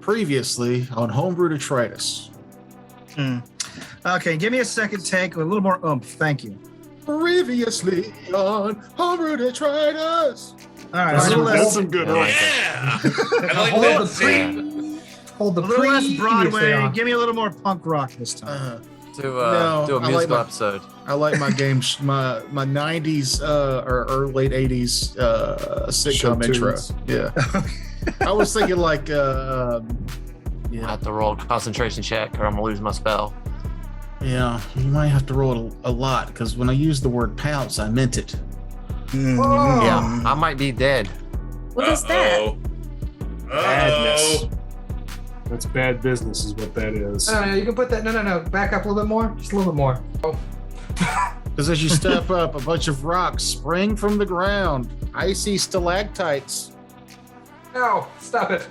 Previously on Homebrew Detritus. Okay, give me a second take with a little more oomph. Thank you. Previously on Homebrew Detritus. All right, That's some good. Yeah, I like Hold that. the pre. Hold the a little less pre. Broadway. Give me a little more punk rock this time. Do a I musical like episode. I like my games, my 90s or late 80s sitcom intro. tunes. Yeah. I was thinking like I have to roll a concentration check or I'm gonna lose my spell. yeah, you might have to roll it a lot because when I used the word pounce, I meant it. Yeah, I might be dead. What is that? Badness. That's bad business, is what that is. No, you can put that. No. Back up a little bit more. Just a little bit more. Oh. Because as you step up, a bunch of rocks spring from the ground, icy stalactites. No, stop it.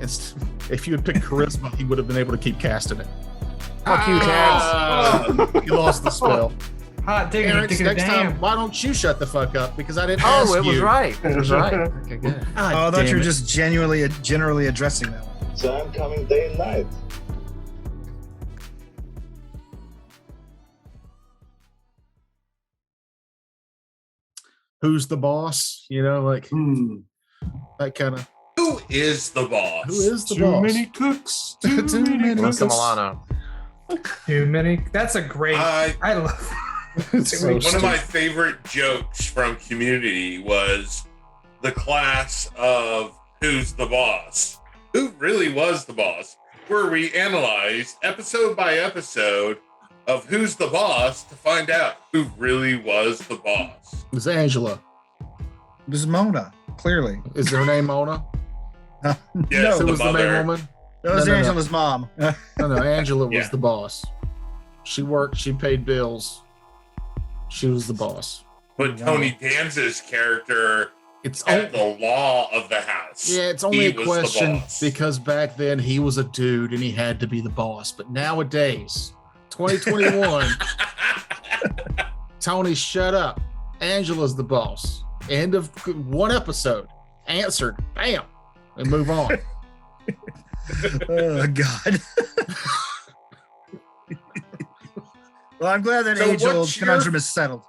It's if you had picked charisma, he would have been able to keep casting it. Fuck you, Taz. You lost the spell. Hot diggity, Aaron, diggity, next damn. time, why don't you shut the fuck up? Because I didn't ask Oh, it you. was right. It was right. Okay, good. God I thought damn you were it. just generally addressing that one. So I'm coming day and night. Who's the boss? You know, like that kind of. Who is the boss? Who is the Too boss? many cooks. Too many Melissa cooks. Milano. Too many. That's a great. I love. It's so One of stupid. my favorite jokes from Community was the class of Who's the Boss? Who really was the boss? Where we analyzed episode by episode of Who's the Boss to find out who really was the boss. It's Angela. It was Mona, clearly. Is her name Mona? Yes, Who the was the main mother. woman? That was No. Angela's mom. No, Angela was Yeah. the boss. She worked. She paid bills. She was the boss. But Tony Danza's character It's kept the law of the house. Yeah, it's only He a was the question boss. because back then he was a dude and he had to be the boss. But nowadays, 2021, Tony, shut up. Angela's the boss. End of one episode. Answered. Bam. And move on. Oh, God. Well, I'm glad that So age-old what's your- conundrum is settled.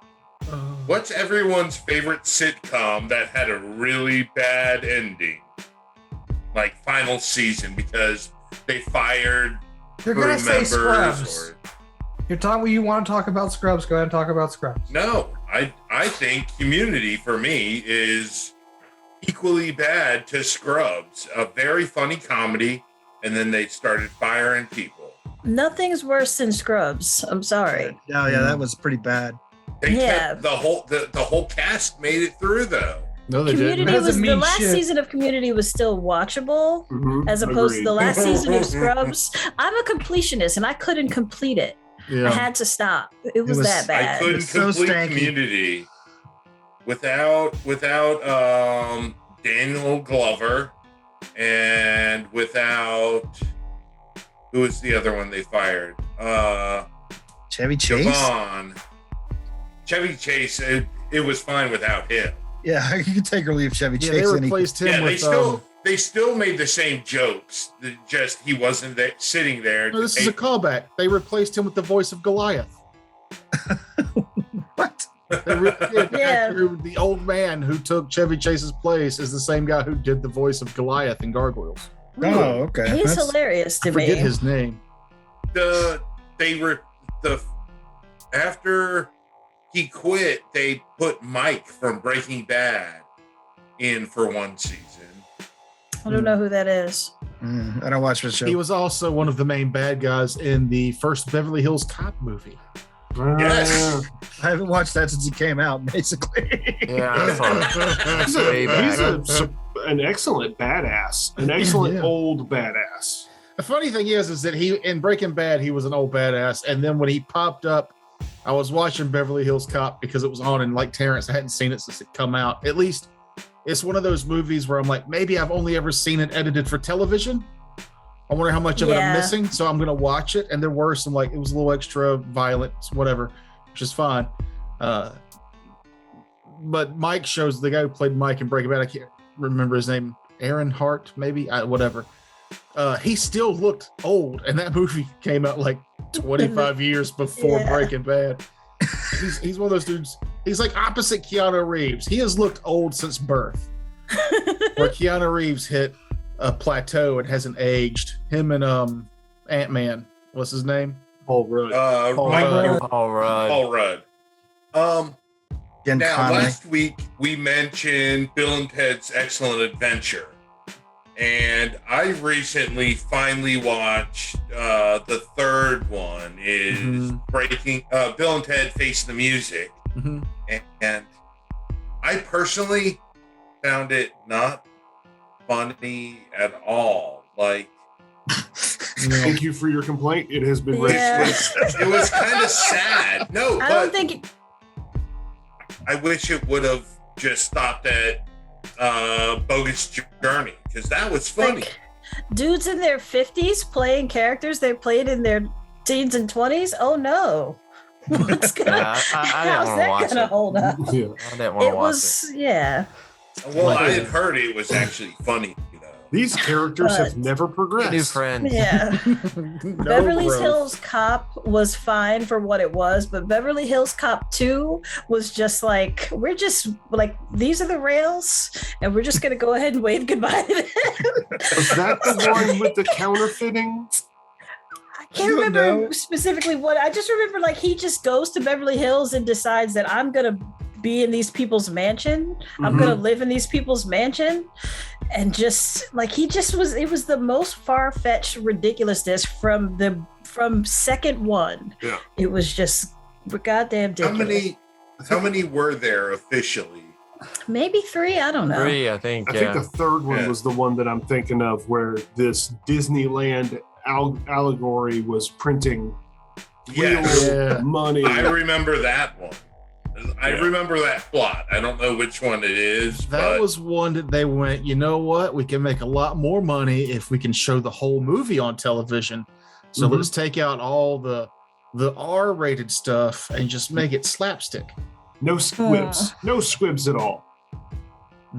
What's everyone's favorite sitcom that had a really bad ending? Like final season because they fired You're crew gonna say members Scrubs. or You're talking. You want to talk about Scrubs? Go ahead and talk about Scrubs. no. I think Community for me is equally bad to Scrubs. A very funny comedy, and then they started firing people. Nothing's worse than Scrubs. I'm sorry. Oh, yeah, that was pretty bad. They Yeah. kept the whole cast made it through though. No, they Community didn't. Doesn't was the mean last shit. season of Community was still watchable as opposed to the last season of Scrubs. I'm a completionist and I couldn't complete it. I Yeah. had to stop. It was that I bad. couldn't It's so complete stanky. Community without Daniel Glover and without who was the other one they fired? Chevy Chase? Javon. Chevy Chase. It was fine without him. Yeah, you can take or leave Chevy Yeah, Chase. they any- replaced him Yeah, with. they still made the same jokes. Just he wasn't there, sitting there. No, this is a callback. They replaced him with the voice of Goliath. What? They did. Yeah. The old man who took Chevy Chase's place is the same guy who did the voice of Goliath in Gargoyles. Oh, okay. He's That's- hilarious to I forget me. his name. After he quit, they put Mike from Breaking Bad in for one season. I don't know who that is. I don't watch this show. He was also one of the main bad guys in the first Beverly Hills Cop movie. Yes. I haven't watched that since it came out, basically. Yeah, that's way He's back. an excellent badass. An excellent Yeah. old badass. The funny thing is that he in Breaking Bad he was an old badass, and then when he popped up, I was watching Beverly Hills Cop because it was on, and like Terrence, I hadn't seen it since it come out. At least it's one of those movies where I'm like, maybe I've only ever seen it edited for television. I wonder how much of it I'm Yeah. missing, so I'm gonna watch it. And there were some like it was a little extra violent, whatever, which is fine. But Mike shows the guy who played Mike in Breaking Bad. I can't remember his name, Aaron Hart, maybe, whatever. he still looked old, and that movie came out like 25 years before Breaking Bad. He's one of those dudes. He's like opposite Keanu Reeves. He has looked old since birth. Where Keanu Reeves hit a plateau and hasn't aged. Him and Ant-Man. What's his name? Paul Rudd. Paul Rudd. Now, last week we mentioned Bill and Ted's Excellent Adventure. And I recently finally watched the third one is Bill and Ted Face the Music. And I personally found it not funny at all. Like, thank you for your complaint. It has been raised. It was kind of sad. No, I don't think I wish it would have just stopped at Bogus Journey, because that was funny. like, dudes in their 50s playing characters they played in their teens and 20s. Oh no. What's gonna how's that gonna hold up? Yeah. I didn't want to watch it. Yeah. Well, I had heard it was actually funny, you know. These characters have never progressed. New friends. Yeah. No Beverly growth. Hills Cop was fine for what it was, but Beverly Hills Cop 2 was just like, we're just like, these are the rails, and we're just gonna go ahead and wave goodbye to them. Was that the one with the counterfeiting? I can't remember specifically what. I just remember like he just goes to Beverly Hills and decides that I'm gonna be in these people's mansion. I'm gonna live in these people's mansion. And just like it was the most far-fetched ridiculousness from second one. Yeah. It was just goddamn ridiculous. How many were there officially? Maybe 3, I don't know. 3, I think. I think the third one was the one that I'm thinking of, where this Disneyland allegory was printing real money. I remember that one. I remember that plot. I don't know which one it is. That was one that they went, you know what? We can make a lot more money if we can show the whole movie on television. So let's take out all the R-rated stuff and just make it slapstick. No squibs. No squibs at all.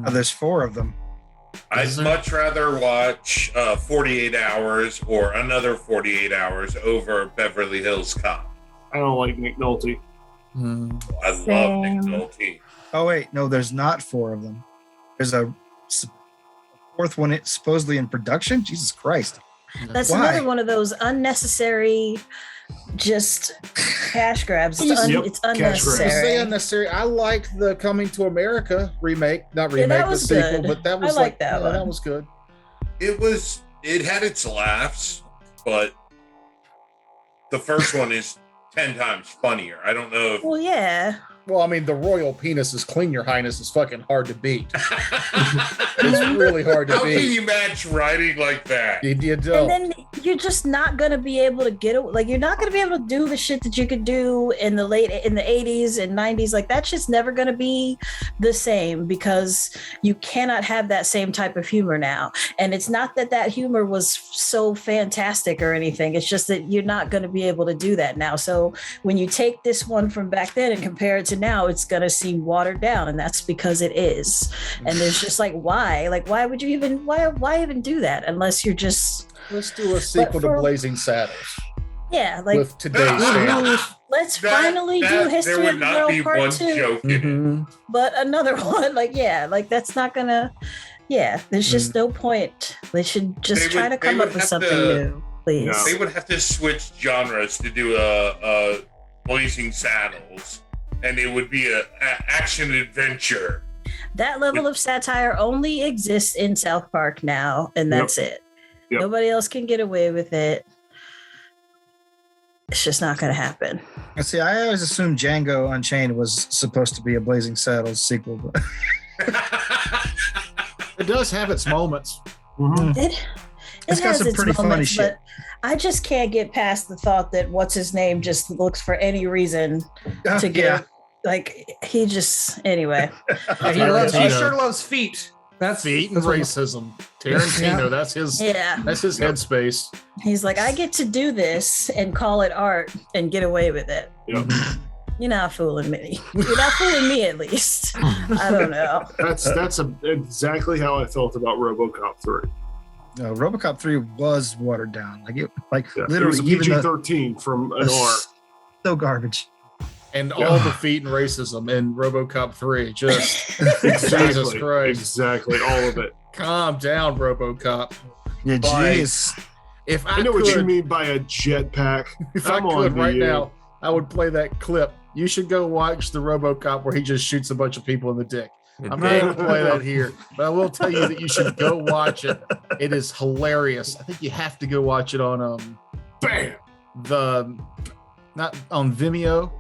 Oh, there's 4 of them. I'd much rather watch 48 Hours or another 48 Hours over Beverly Hills Cop. I don't like Nick Nolte. I love Nick Nolte. Oh wait, no, there's not 4 of them. There's a 4th one. It's supposedly in production. Jesus Christ! That's Why? another one of those unnecessary, just cash grabs. It's unnecessary. Say unnecessary. I liked the Coming to America remake, not remake, that the was sequel, good. but that was I like that one. That was good. It had its laughs, but the first one is 10 times funnier. I don't know if Well, yeah. Well, I mean, the royal penis is clean, your highness is fucking hard to beat. It's really hard to How beat. can you match writing like that? You don't. And then you're just not going to be able to you're not going to be able to do the shit that you could do in the 80s and 90s. Like that shit's never going to be the same because you cannot have that same type of humor now. And it's not that humor was so fantastic or anything. It's just that you're not going to be able to do that now. So when you take this one from back then and compare it to now, it's going to seem watered down. And that's because it is. And there's just why would you even, why even do that unless you're just, let's do a sequel to Blazing Saddles. Yeah, like with today's standards. Let's finally do History of the World Part 2. Joke in it. But another one, that's not gonna. Yeah, there's just no point. They should just try to come up with something new, please. No. They would have to switch genres to do a Blazing Saddles, and it would be a action adventure. That level of satire only exists in South Park now, and that's it. Yep. Nobody else can get away with it. It's just not going to happen. See, I always assumed Django Unchained was supposed to be a Blazing Saddles sequel, but It does have its moments. It It's got has some its pretty funny moments, shit. but I just can't get past the thought that what's his name just looks for any reason to get he just anyway. He sure loves feet. That's Feet and racism. Tarantino, that's his headspace. He's like, I get to do this and call it art and get away with it. Yep. You're not fooling me. You're not fooling me, at least. I don't know. That's exactly how I felt about RoboCop 3. No, RoboCop 3 was watered down. Like it, like Yeah, it literally was a even the, PG-13 from an R. so garbage. And all the feet and racism in RoboCop 3. Just Jesus Christ. Exactly, all of it. Calm down, RoboCop. Yeah, Like, jeez. If I know what you mean by a jetpack. If I'm I on could to right you. now, I would play that clip. You should go watch the RoboCop where he just shoots a bunch of people in the dick. I'm not going to play that here, but I will tell you that you should go watch it. It is hilarious. I think you have to go watch it on Bam! not on Vimeo.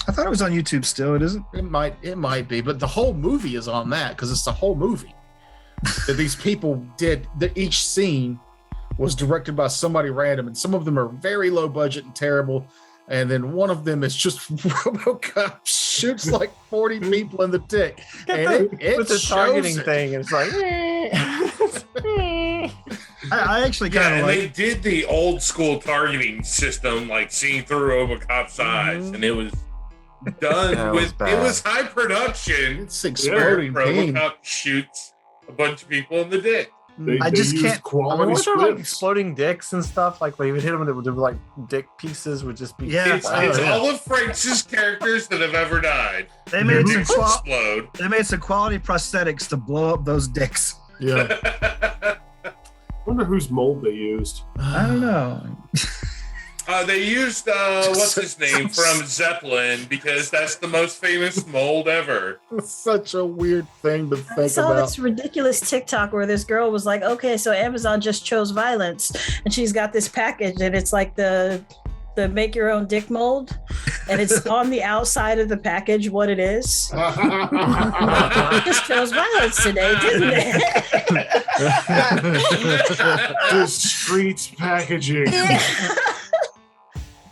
I thought it was on YouTube still. It isn't. It might be, but the whole movie is on that because it's the whole movie that these people did. That each scene was directed by somebody random, and some of them are very low budget and terrible. And then one of them is just RoboCop shoots like 40 people in the dick, and it with the shows targeting it. thing, it's like. I actually Yeah, kind and of they like. did the old school targeting system, like seeing through RoboCop's eyes, and it was done Yeah, it was with. bad. It was high production. It's Where exploding pain. RoboCop shoots a bunch of people in the dick. I just used can't- I quality mean, was there like scripts. exploding dicks and stuff? Like when you would hit them, there would like dick pieces would just be. Yeah. It's, Oh, it's yeah. all of Frank's characters that have ever died. They made some Explode. they made some quality prosthetics to blow up those dicks. Yeah. Wonder whose mold they used. I don't know. They used what's his name from Zeppelin because that's the most famous mold ever. It's such a weird thing to I think saw about. this ridiculous TikTok where this girl was like, okay, so Amazon just chose violence, and she's got this package, and it's like the make your own dick mold, and it's on the outside of the package what it is. They just chose violence today, didn't they? Just streets packaging.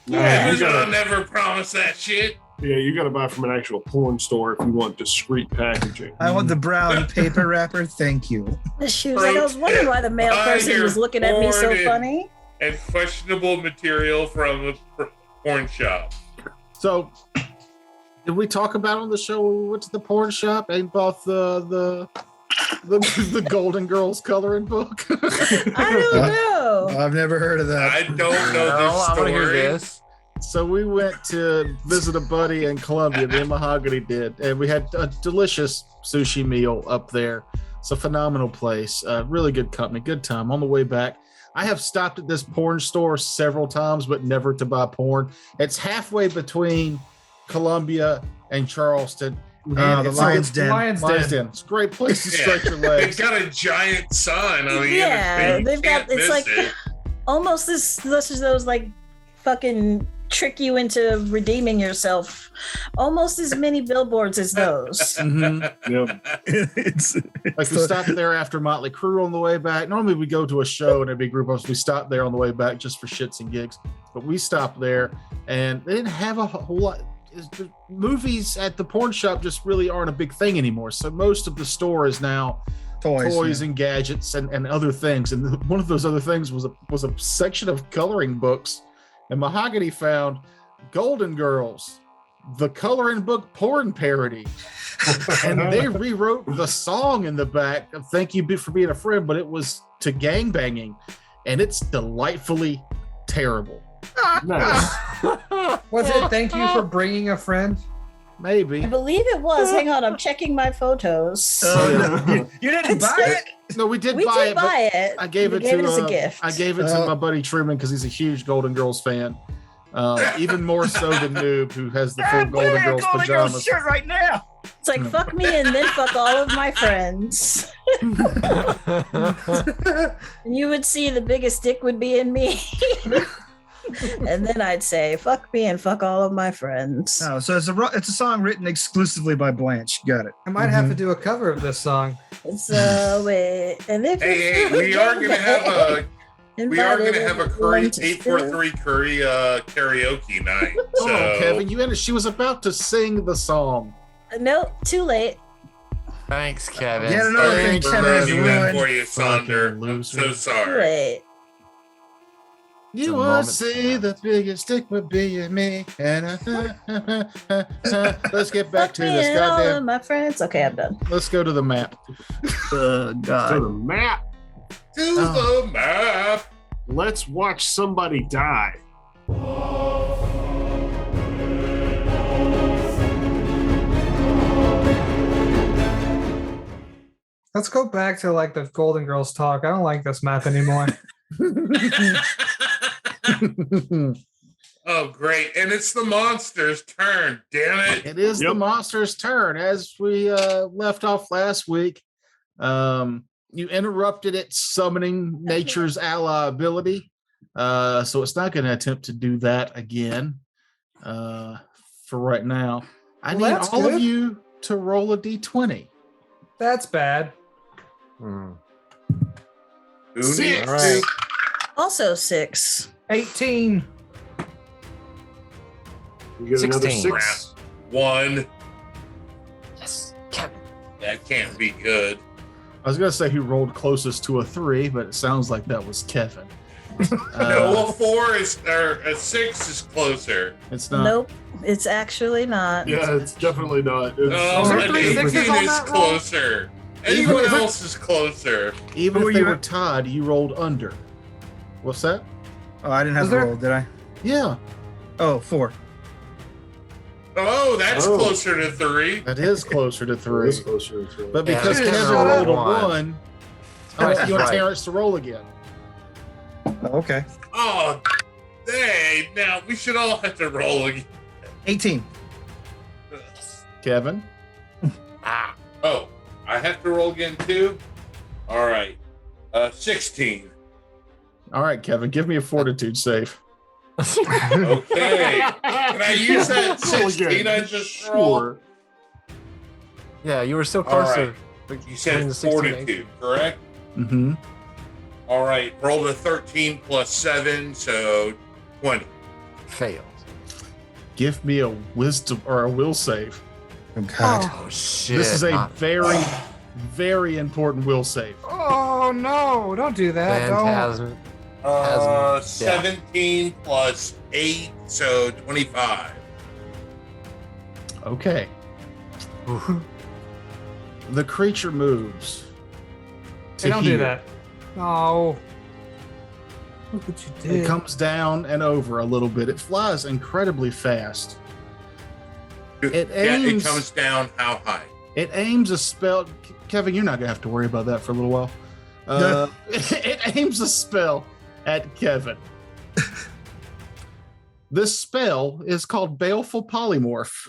Yeah. Amazon never promised that shit. Yeah, you got to buy from an actual porn store if you want discreet packaging. I want the brown paper wrapper. Thank you. She was like, I was wondering why the male person was looking at me so Porn and- funny. And questionable material from a porn shop. So, did we talk about on the show when we went to the porn shop and bought the Golden Girls coloring book? I don't know. I've never heard of that. I don't know No, this I want to hear story. this. So we went to visit a buddy in Columbia. Me and Mahogany did, and we had a delicious sushi meal up there. It's a phenomenal place. Really good company, good time. On the way back, I have stopped at this porn store several times, but never to buy porn. It's halfway between Columbia and Charleston. And The it's Lion's a- Den. Lion's Lion's Den. Den. It's a great place to Yeah. stretch your They've legs. got a giant sign on the Yeah, end. they've got- it's like- Almost this is those like fucking trick you into redeeming yourself. Almost as many billboards as those. Mhm. Yep. It's Like we stopped there after Motley Crue on the way back. Normally we go to a show and a big group of us. We stopped there on the way back just for shits and gigs. But we stopped there and they didn't have a whole lot. The movies at the porn shop just really aren't a big thing anymore. So most of the store is now toys yeah. and gadgets and other things. And one of those other things was a section of coloring books. And Mahogany found Golden Girls, the coloring book porn parody. And they rewrote the song in the back of Thank You for Being a Friend, but it was to gangbanging. And it's delightfully terrible. Nice. Was it thank you for bringing a friend? Maybe. I believe it was. Hang on, I'm checking my photos. Oh, no. You didn't buy it? No, we did we buy did it. but buy it. I gave We it gave to it as a gift. I gave it to my buddy Truman because he's a huge Golden Girls fan. Even more so than Noob, who has the full I'm Golden wearing a Girls Golden pajamas. Girls shirt right now. It's like fuck me and then fuck all of my friends. And you would see the biggest dick would be in me. And then I'd say, fuck me and fuck all of my friends. Oh, so it's a song written exclusively by Blanche. Got it. I might have to do a cover of this song. It's wait. And if Hey, we are gonna have a Curry Invited 843 Curry karaoke night. Hold on, So Kevin. She was about to sing the song. Nope, too late. Thanks, Kevin. Yet another thing Thanks, Kevin has ruining that ruined. for you, Sonder. Fucking I'm so loser. Too sorry. late. You a would moment. see the biggest dick would be in me. And let's get back Fuck to me this. and all of Goddamn. my friends. Okay, I'm done. Let's go to the map. To God. the map. to the map. Let's watch somebody die. Let's go back to like the Golden Girls talk. I don't like this map anymore. Oh, great. And it's the monster's turn. Damn it. It is the monster's turn. As we left off last week, you interrupted it summoning nature's ally ability. So it's not going to attempt to do that again for right now. I need that's all good. of you to roll a d20. That's bad. Who Six. needs All right. to? Also 6. 18. You get another 16. 6. 1. Yes, Kevin. That can't be good. I was going to say who rolled closest to a 3, but it sounds like that was Kevin. No, a 4 is, or a 6 is closer. It's not. Nope, it's actually not. Yeah, it's definitely not. It's No, there an three 18 sixes on is that roll? closer. Anyone else is closer. Even Who if are they you were at? tied, you rolled under. What's that? Oh, I didn't have Was to there- roll, did I? Yeah, Oh, 4. Oh, that's Oh. closer to 3. that is closer to 3. It's closer to But Yeah, because it's Kevin shut rolled a up. 1, I want you and Right. Terrence to roll again. Oh, okay. Oh, dang. Now we should all have to roll again. 18. Kevin, Ah, Oh, I have to roll again too? All right. 16. all right, Kevin, give me a fortitude save. Okay. Can I use that Roll 16 again. I just rolled? Sure. yeah, you were so All close right. to. You between said the 16 and 18. fortitude, correct? Mm-hmm. All right. Rolled a 13 plus 7, so 20. Failed. Give me a wisdom or a will save. Oh, God. Oh shit! This is a not very, very important will save. Oh no! Don't do that. Don't. Phantasm. 17 plus 8, so 25. Okay. Oof. The creature moves. Hey, don't do here. that. No. Look what you It did. comes down and over a little bit. It flies incredibly fast. It Yeah, it aims- comes down how high? It aims a spell. Kevin, you're not gonna have to worry about that for a little while. It aims a spell at Kevin. This spell is called Baleful Polymorph.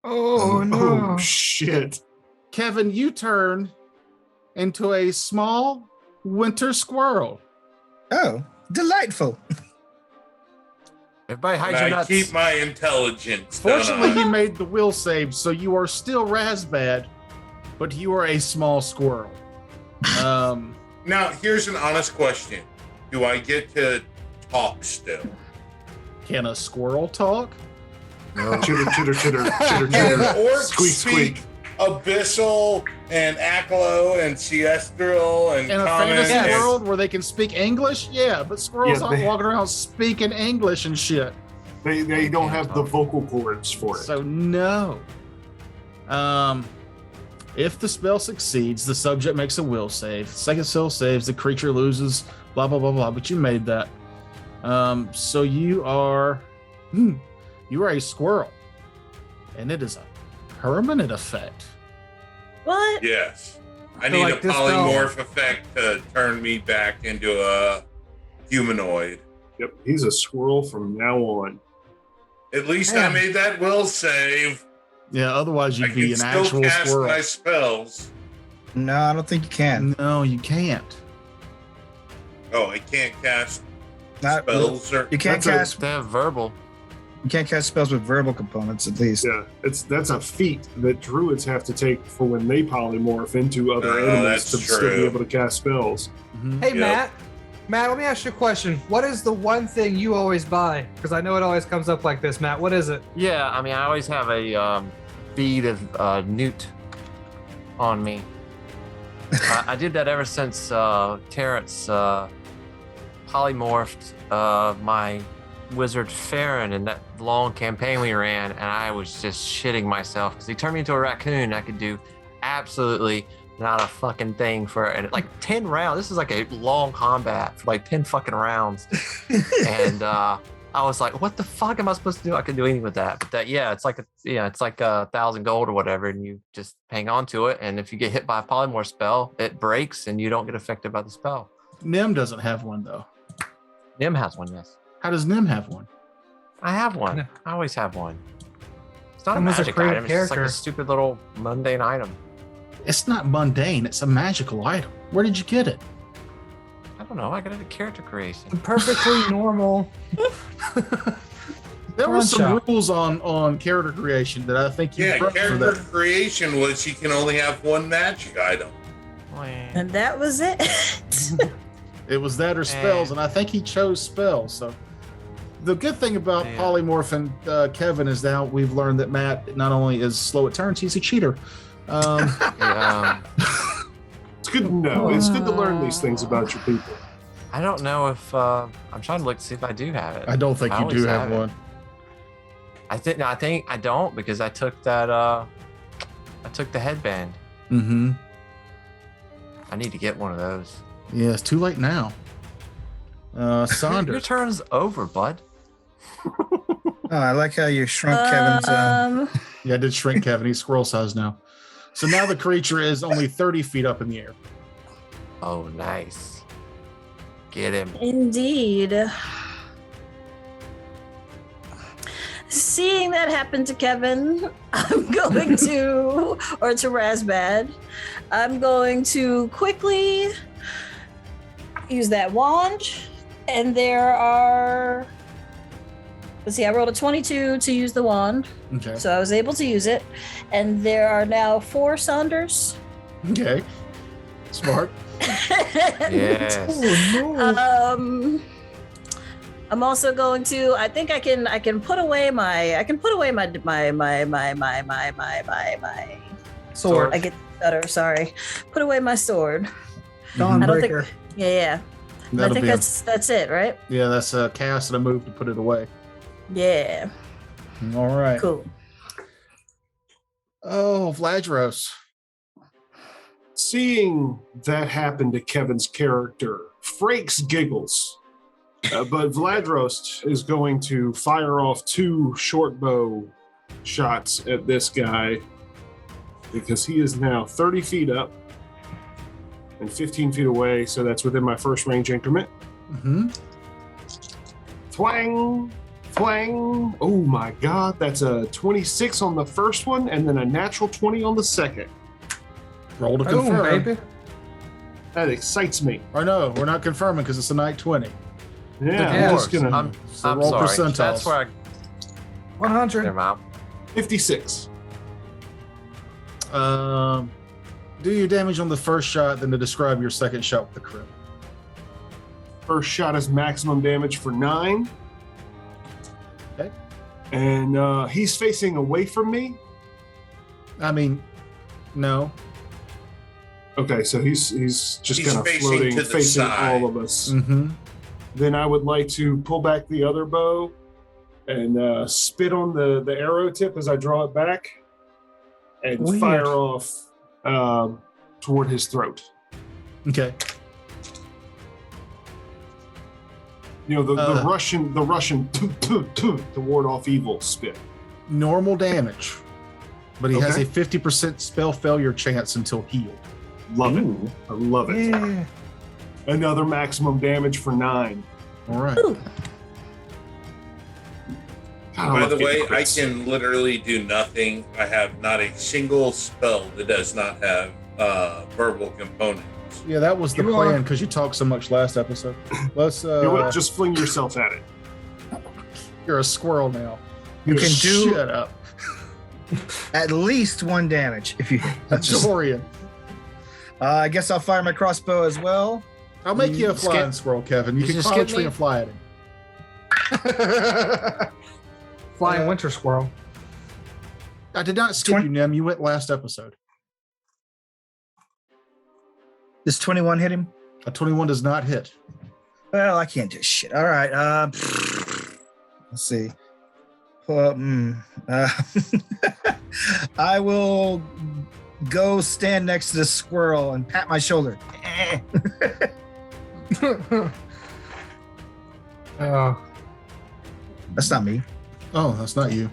Oh no! Oh, shit. Kevin, you turn into a small winter squirrel. Oh, delightful. Everybody hide And your I nuts. keep my intelligence. don't Fortunately, I? you made the will save, so you are still Razbad, but you are a small squirrel. Now, here's an honest question. Do I get to talk still? Can a squirrel talk? No. Chitter, chitter, chitter, chitter, Can chitter. an orc Squeak, speak squeak. Abyssal and Aklo and Siestral and In a Common? fantasy and- world where they can speak English? Yeah, but squirrels Yeah, aren't they- walking around speaking English and shit. They don't have the vocal cords for it. So no. If the spell succeeds, the subject makes a will save. Second spell saves, the creature loses, blah blah blah blah. But you made that. So you are a squirrel. And it is a permanent effect. What? Yes. I So, need like, a this polymorph effect to turn me back into a humanoid. Yep, he's a squirrel from now on. At least Yeah. I made that will save. Yeah, otherwise I you'd be can an still actual cast squirrel. my spells. No, I don't think you can. No, you can't. Oh, I can't cast Not spells or You can't That's cast. They have verbal. You can't cast spells with verbal components, at least. Yeah, that's a feat that druids have to take for when they polymorph into other Oh, animals that's to still true. be able to cast spells. Mhm. Hey, Yep. Matt. Matt, let me ask you a question. What is the one thing you always buy? Because I know it always comes up like this, Matt. What is it? Yeah, I mean, I always have a bead of newt on me. I did that ever since Terrence polymorphed my wizard Farron in that long campaign we ran, and I was just shitting myself because he turned me into a raccoon. I could do absolutely not a fucking thing for and like 10 rounds. This is like a long combat for like 10 fucking rounds. And I was like, what the fuck am I supposed to do? I can do anything with that. But it's like it's like 1,000 gold or whatever, and you just hang on to it. And if you get hit by a polymorph spell, it breaks and you don't get affected by the spell. Nim doesn't have one though. Nim has one, yes. How does Nim have one? I have one. No. I always have one. It's not a Nim was a magic creative item. It's just like a character. stupid little mundane item. It's not mundane. It's a magical item. Where did you get it? I don't know. I got it at character creation. Perfectly normal. There were some One-shot. rules on character creation that I think you Yeah, broke for character that. creation was she can only have one magic item. And that was it. It was that or spells, and I think he chose spells. So the good thing about Yeah. Polymorph and Kevin is now we've learned that Matt not only is slow at turns, he's a cheater. Yeah, It's good to know. It's good to learn these things about your people. I don't know if I'm trying to look to see if I do have it. I don't think I you always do have have it. one. I think I don't because I took that I took the headband. Mm-hmm. I need to get one of those. Yeah, it's too late now. Your Saunders. turn's over, bud. Oh, I like how you shrunk Kevin's. Yeah, I did shrink Kevin. He's squirrel size now. So now the creature is only 30 feet up in the air. Oh, nice. Get him. Indeed. Seeing that happen to Kevin, I'm going to, or to Razbad, I'm going to quickly use that wand. And there are, let's see, I rolled a 22 to use the wand. Okay. So I was able to use it. And there are now 4 Saunders. Okay. Smart. Yes. I'm also going to. I think I can put away my. I can put away my Sword. I get stutter. Sorry. Put away my sword. Dawn I don't Breaker. think. Yeah. That'll I think be that's it, right? yeah, that's a cast and a move to put it away. Yeah. All right. Cool. Oh, Vladros. Seeing that happen to Kevin's character, Frakes giggles. But Vladros is going to fire off 2 short bow shots at this guy because he is now 30 feet up and 15 feet away, so that's within my first range increment. Mm-hmm. Twang! Twang! Oh my god, that's a 26 on the first one and then a natural 20 on the second. Roll to Boom, confirm. baby. That excites me. Or no, we're not confirming because it's a night 20. Yeah, Yeah, I'm just gonna I'm So roll sorry. percentiles. That's where I 100. never mind. 56. Do your damage on the first shot, then to describe your second shot with the crit. First shot is maximum damage for 9. Okay. And he's facing away from me. I mean, no. Okay, so he's just He's kind of facing floating, to the facing side. all of us. Mm-hmm. Then I would like to pull back the other bow and spit on the arrow tip as I draw it back and Weird. fire off toward his throat. Okay. You know, the Russian to ward off evil spit. Normal damage. But he has Okay. a 50% spell failure chance until healed. Love it. I love it. Yeah. Another maximum damage for 9. All right. Ooh. God, I By love the way, getting I crits. can literally do nothing. I have not a single spell that does not have verbal components. Yeah, that was the You plan are- because you talked so much last episode. Let's. You know what? Just fling yourself at it. You're a squirrel now. You can do Shut up. at least 1 damage if you. Dorian. I guess I'll fire my crossbow as well. I'll make you a Skip- flying squirrel, Kevin. You You can just climb a skip tree me? and fly at him. Flying winter squirrel. I did not skip 20 you, Nem. You went last episode. Does 21 hit him? A 21 does not hit. Well, I can't do shit. All right. Let's see. I will go stand next to this squirrel and pat my shoulder. Oh. That's not me. Oh, that's not you.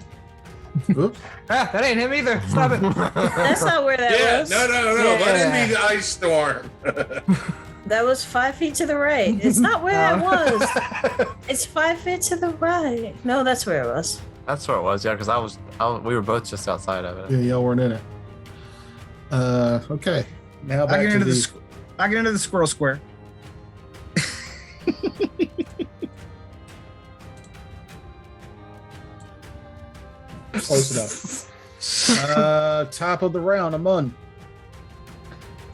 Oops. Ah, that ain't him either. Stop it. That's not where that Yeah, was. no. Yeah. Let him be the ice storm. That was 5 feet to the right. It's not where I was. It's 5 feet to the right. No, that's where it was. That's where it was, yeah, because we were both just outside of it. Yeah, y'all weren't in it. Okay. Now I back get to into the. I get into the squirrel square. Close enough. Top of the round, Amun.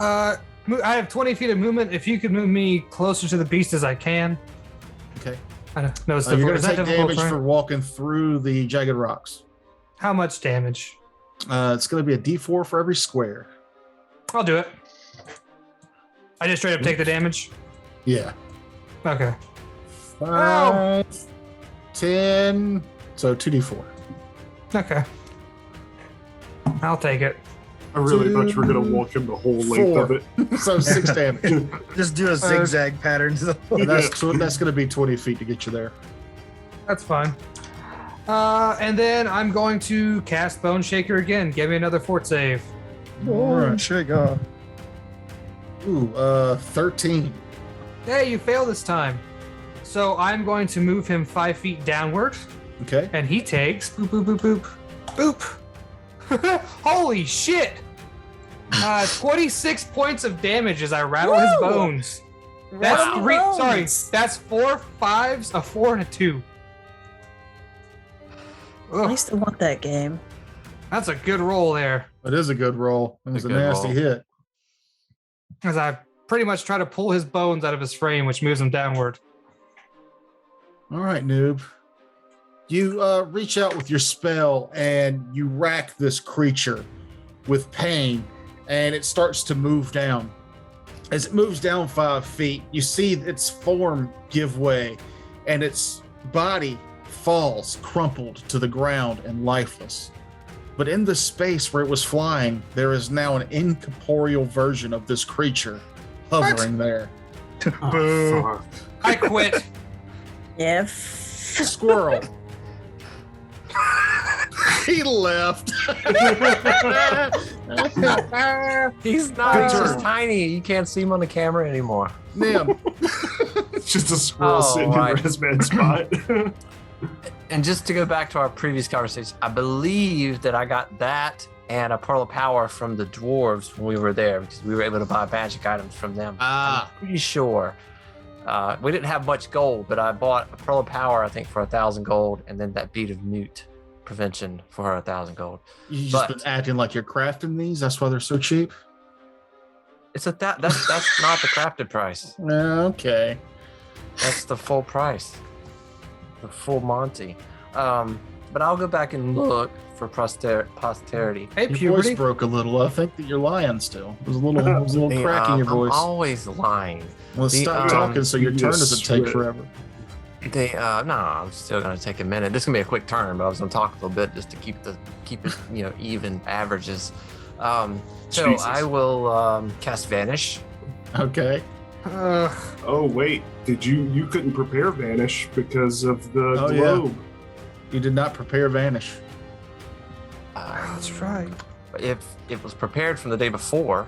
I have 20 feet of movement. If you could move me closer to the beast as I can. Okay. I don't know. It's You're difficult. going Is to that take difficult, damage Frank? for walking through the jagged rocks. How much damage? It's going to be a D4 for every square. I'll do it. I just straight up take the damage. Yeah. Okay. 5, 10. So 2D4. Okay. I'll take it. I really thought you were going to walk him the whole length of it. So 6 damage. Just do a zigzag pattern to the And that's going to be 20 feet to get you there. That's fine. And then I'm going to cast Bone Shaker again. Give me another fort save. Oh, shit, God. Ooh, 13. Hey, you failed this time. So I'm going to move him 5 feet downward, Okay. and he takes boop, boop, boop, boop, boop. Holy shit! 26 points of damage as I rattle his Woo! bones. That's Rattle three. bones. Sorry, that's 4 5s, a 4, and a 2. I Ugh, used to want that game. that's a good roll there. It is a good roll. It was a good nasty roll. hit. As I pretty much try to pull his bones out of his frame, which moves him downward. All right, noob. You reach out with your spell and you rack this creature with pain, and it starts to move down. As it moves down 5 feet, you see its form give way, and its body falls crumpled to the ground and lifeless. But in the space where it was flying, there is now an incorporeal version of this creature hovering there. Oh, fuck. I quit. Yeah. Squirrel. He left. He's not. Good He's just turn. tiny. You can't see him on the camera anymore. Nim. It's just a squirrel Oh, sitting right. in Resman's spot. And just to go back to our previous conversation, I believe that I got that and a pearl of power from the dwarves when we were there because we were able to buy magic items from them. Ah. I'm pretty sure. We didn't have much gold, but I bought a pearl of power, I think, for 1,000 gold, and then that bead of newt prevention for 1,000 gold. You just But- been acting like you're crafting these. That's why they're so cheap. It's that's not the crafted price. Okay. That's the full price, the full Monty. But I'll go back and look for posterity. Hey, Your puberty. voice broke a little. I think that you're lying still. There's a little Hey, crack in your I'm voice. always lying. Well, the, stop talking so your you turn just doesn't take sweat. forever. No, I'm still gonna take a minute. This is gonna be a quick turn, but I was gonna talk a little bit just to keep it, even averages. So Jesus. I will cast Vanish. Okay. Oh wait, you couldn't prepare Vanish because of the Oh, yeah. globe. You did not prepare Vanish. That's right. If it was prepared from the day before.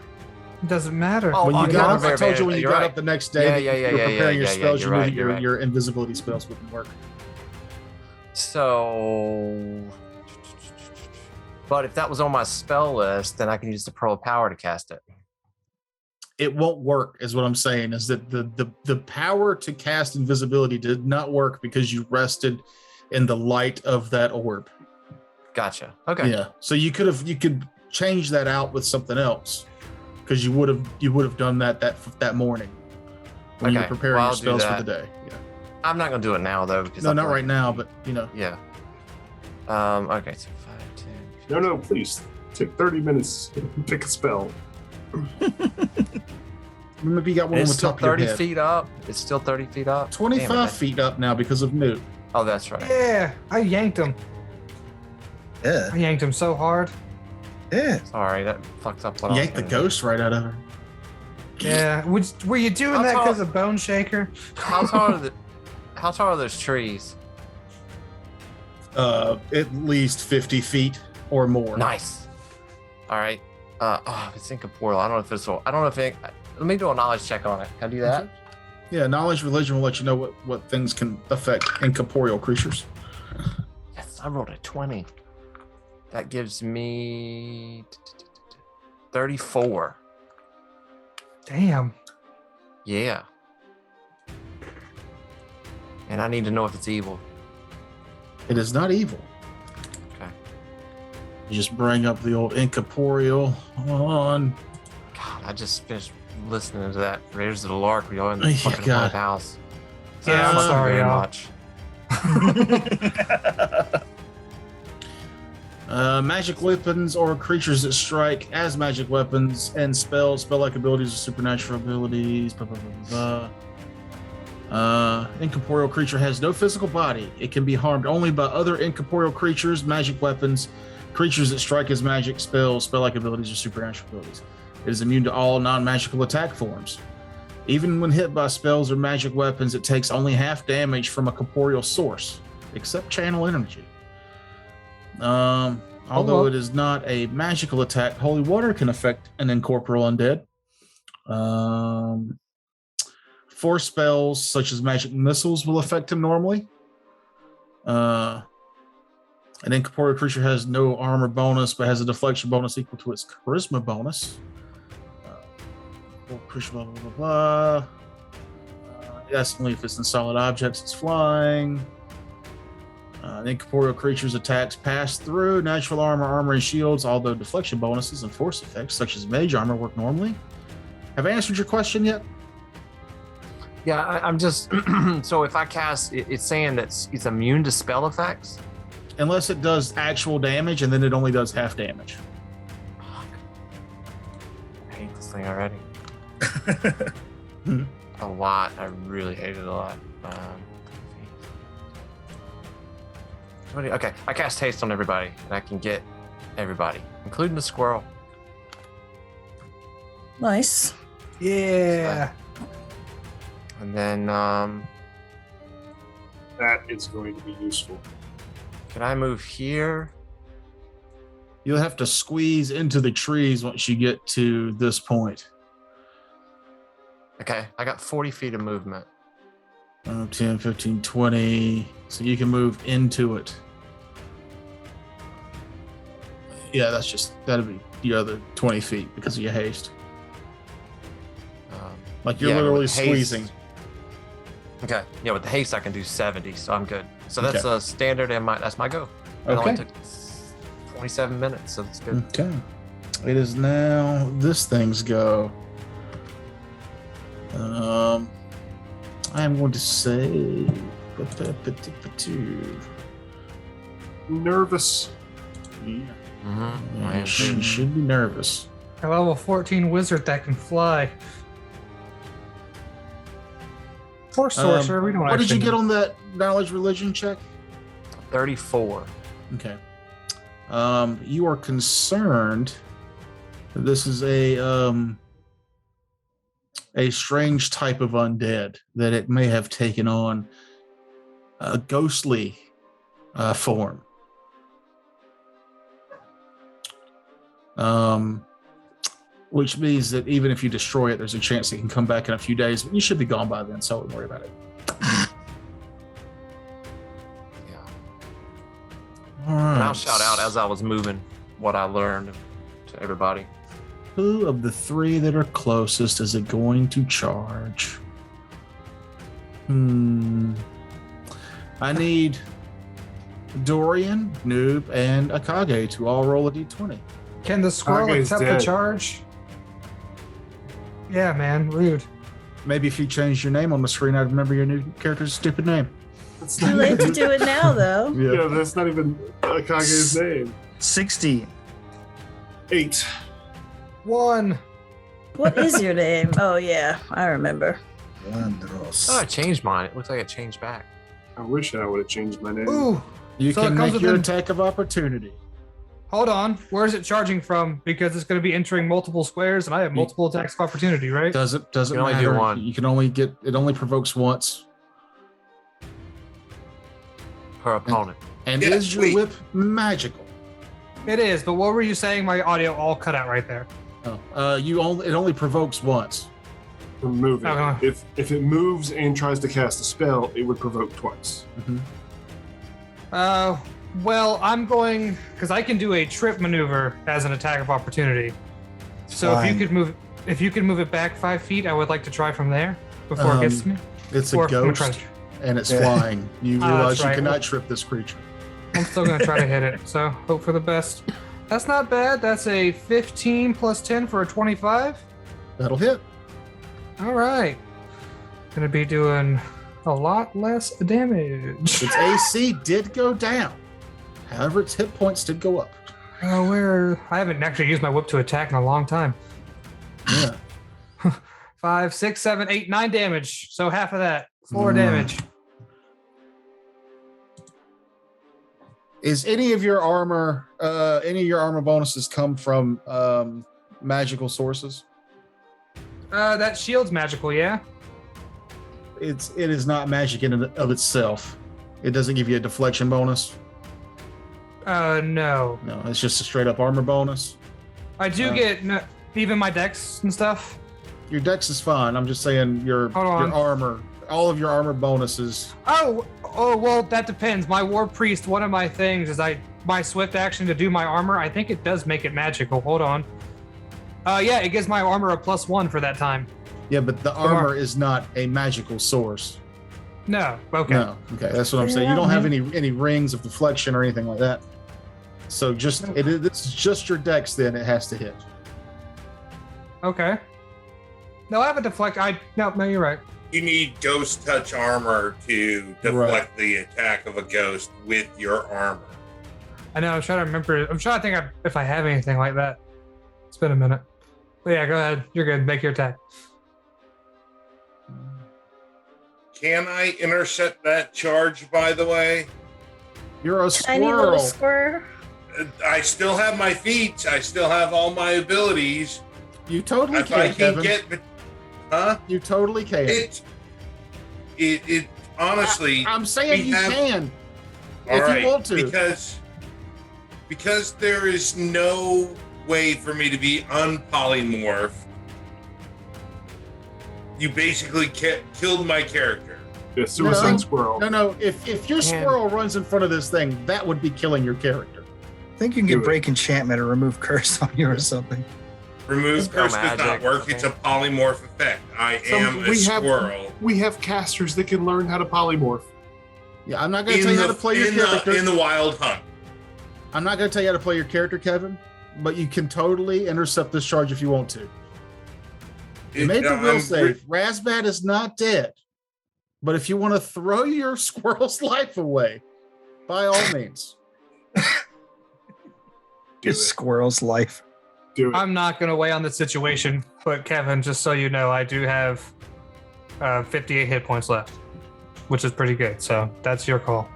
It doesn't matter. Oh, When you okay, got I'll up, I prepare told you Vanish. when you You're got right. up the next day Yeah, that yeah, you were yeah, preparing your yeah, spells, you're you knew right, that you're right. your invisibility spells wouldn't work. So, but if that was on my spell list, then I can use the Pearl of Power to cast it. It won't work, is what I'm saying, is that the power to cast invisibility did not work because you rested in the light of that orb. Gotcha. Okay. Yeah. So you could change that out with something else, because you would have done that morning when you were Okay, preparing well, your I'll do spells for that. the day. Yeah. I'm not gonna do it now though because No, I'm not like- right now, but Yeah. Okay. So 5, 10. No, please take 30 minutes to pick a spell. maybe you got one on It's the still top of your 30 head. feet up. It's still 30 feet up. 25 Damn it. feet up now because of Newt. Oh, that's right. Yeah, I yanked him. Yeah. I yanked him so hard. Yeah. Sorry, that fucks up what I was Yank the gonna do. ghost right out of her. Yeah. Were you doing How that tall- because of Bone Shaker? How tall are those trees? At least 50 feet or more. Nice. All right. It's incorporeal. I don't know if it's. I don't know if it. Let me do a knowledge check on it. Can I do that? Yeah, knowledge religion will let you know what things can affect incorporeal creatures. Yes, I rolled a 20. That gives me 34. Damn. Yeah. And I need to know if it's evil. It is not evil. Okay. You just bring up the old incorporeal on. God, I just finished listening to that Raiders of the Lark. We all in the Yeah, fucking God. haunted house. Yeah, I'm Uh, sorry, very y'all. much. Magic weapons or creatures that strike as magic weapons and spell-like abilities or supernatural abilities. Blah, blah, blah, blah. Incorporeal creature has no physical body. It can be harmed only by other incorporeal creatures, magic weapons, creatures that strike as magic spells, spell-like abilities, or supernatural abilities. It is immune to all non-magical attack forms. Even when hit by spells or magic weapons, it takes only half damage from a corporeal source, except channel energy. Although well. it is not a magical attack, holy water can affect an incorporeal undead. Force spells such as magic missiles will affect him normally. An incorporeal creature has no armor bonus, but has a deflection bonus equal to its charisma bonus. Blah, blah, blah, blah. Yes, only if it's in solid objects, it's flying. Incorporeal creatures' attacks pass through natural armor, and shields, although deflection bonuses and force effects, such as mage armor, work normally. Have I answered your question yet? Yeah, I'm just. So if I cast, it's saying that it's immune to spell effects. Unless it does actual damage, and then it only does half damage. Fuck. I hate this thing already. A lot. I really hate it a lot. Okay, I cast haste on everybody, and I can get everybody, including the squirrel. Nice. Yeah. And then, That is going to be useful. can I move here? You'll have to squeeze into the trees once you get to this point. Okay, I got 40 feet of movement. 10, 15, 20. So you can move into it. Yeah, that'll be the other 20 feet because of your haste. Like you're Yeah, literally with haste- squeezing. Okay, yeah, with the haste I can do 70, so I'm good. So that's Okay. a standard, and that's my go. It only Okay. took 27 minutes, so it's good. Okay. It is now this thing's go. I'm going to say Nervous. Mm-hmm. I am she too. should be nervous. A level 14 wizard that can fly. Poor sorcerer. We don't. What did you actually get know. on that knowledge religion check? 34. Okay. You are concerned that this is a strange type of undead, that it may have taken on a ghostly form. Which means that even if you destroy it, there's a chance it can come back in a few days, but you should be gone by then, so don't worry about it. Yeah. All right. And I'll shout out as I was moving what I learned to everybody. Who of the three that are closest is it going to charge? I need Dorian, Noob, and Akage to all roll a d20. Can the squirrel Kage's accept dead. the charge? Yeah, man. Rude. Maybe if you changed your name on the screen, I'd remember your new character's stupid name. That's Too late to do it now, though. Yeah, that's not even Akage's name. 60. 8. 1. What is your name? Oh yeah, I remember. Wondros. Oh, I changed mine. It looks like it changed back. I wish I would have changed my name. Ooh. You So it can comes make your within- attack of opportunity. Hold on. Where is it charging from? Because it's going to be entering multiple squares, and I have multiple attacks of opportunity, right? Doesn't You can only do matter. one. You can only get it. Only provokes once. Per opponent. And Yeah, is your wait. whip magical? It is. But what were you saying? My audio all cut out right there. Oh, it only provokes once. Remove it. Okay. If it moves and tries to cast a spell, it would provoke twice. Well, I'm going because I can do a trip maneuver as an attack of opportunity. So Fine. if you could move it back 5 feet, I would like to try from there before it gets to me. It's a Or I'm gonna ghost, try to- and it's Yeah. flying. You Oh, realize that's you right. cannot trip this creature. I'm still going to try to hit it. So hope for the best. That's not bad. That's a 15 plus 10 for a 25. That'll hit. All right. Going to be doing a lot less damage. Its AC did go down. However, its hit points did go up. Where I haven't actually used my whip to attack in a long time. Yeah. 5, 6, 7, 8, 9 damage. So half of that. 4 Mm. damage. Is any of your armor bonuses come from magical sources? That shield's magical, yeah? It is not magic in and of itself. It doesn't give you a deflection bonus. No. No, it's just a straight up armor bonus. I do get even my dex and stuff. Your dex is fine. I'm just saying your Hold on. armor, all of your armor bonuses. Oh, well, that depends. My war priest, one of my things is my swift action to do my armor. I think it does make it magical. Hold on. Yeah, it gives my armor a +1 for that time. Yeah, but the armor is not a magical source. No. Okay. No. Okay, that's what I'm saying. You don't have any rings of deflection or anything like that. So just it's just your dex. Then it has to hit. Okay. No, I have a deflect. No, you're right. You need ghost touch armor to deflect the attack of a ghost with your armor. I know. I'm trying to remember. I'm trying to think if I have anything like that. It's been a minute. But yeah, go ahead. You're good. Make your attack. Can I intercept that charge, by the way? You're a Tiny little squirrel. square. I still have my feats. I still have all my abilities. You totally If I can, can Kevin. huh? You totally can. It honestly. I'm saying we you have- can all if right, you want to. because there is no way for me to be unpolymorph. You basically killed my character. The suicide No. squirrel. No. If your squirrel runs in front of this thing, that would be killing your character. I think you can Do get it. break enchantment or remove curse on you or something. Remove no curse does not magic, work. It's a polymorph effect. I am a squirrel. We have casters that can learn how to polymorph. Yeah, I'm not going to tell you how to play your character. in the wild hunt. I'm not going to tell you how to play your character, Kevin, but you can totally intercept this charge if you want to. You made the will save. Razbat is not dead. But if you want to throw your squirrel's life away, by all means. Do it. Squirrel's life. Do it. I'm not going to weigh on the situation, but Kevin, just so you know, I do have 58 hit points left, which is pretty good. So that's your call.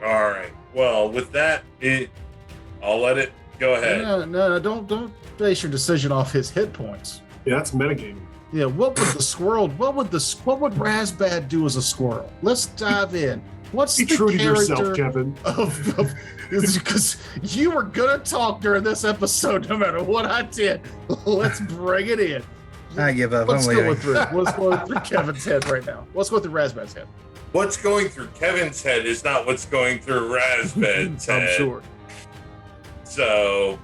All right. Well, with that, I'll let it go ahead. No, don't base your decision off his hit points. Yeah, that's metagaming. Yeah, what would Razbat do as a squirrel? Let's dive in. What's Be the true to character yourself, Kevin. of because you were gonna talk during this episode no matter what I did. Let's bring it in. I give up. Let's I'm go leaving. through. Let's go through Kevin's head right now. Let's go through Razbat's head. What's going through Kevin's head is not what's going through Razbad's head. I'm sure. So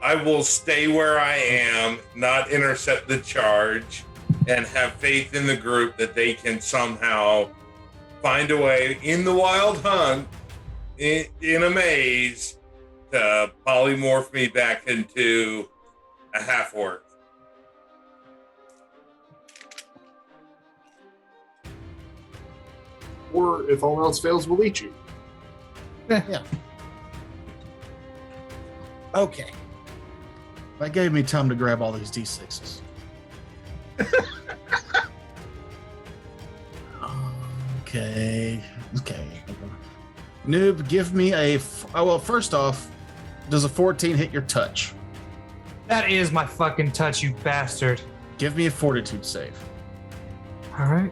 I will stay where I am, not intercept the charge, and have faith in the group that they can somehow find a way in the wild hunt, in a maze, to polymorph me back into a half-orc. Or if all else fails, we'll eat you. Okay. That gave me time to grab all these D6s. Okay. Noob, give me well, first off, does a 14 hit your touch? That is my fucking touch, you bastard. Give me a fortitude save. All right.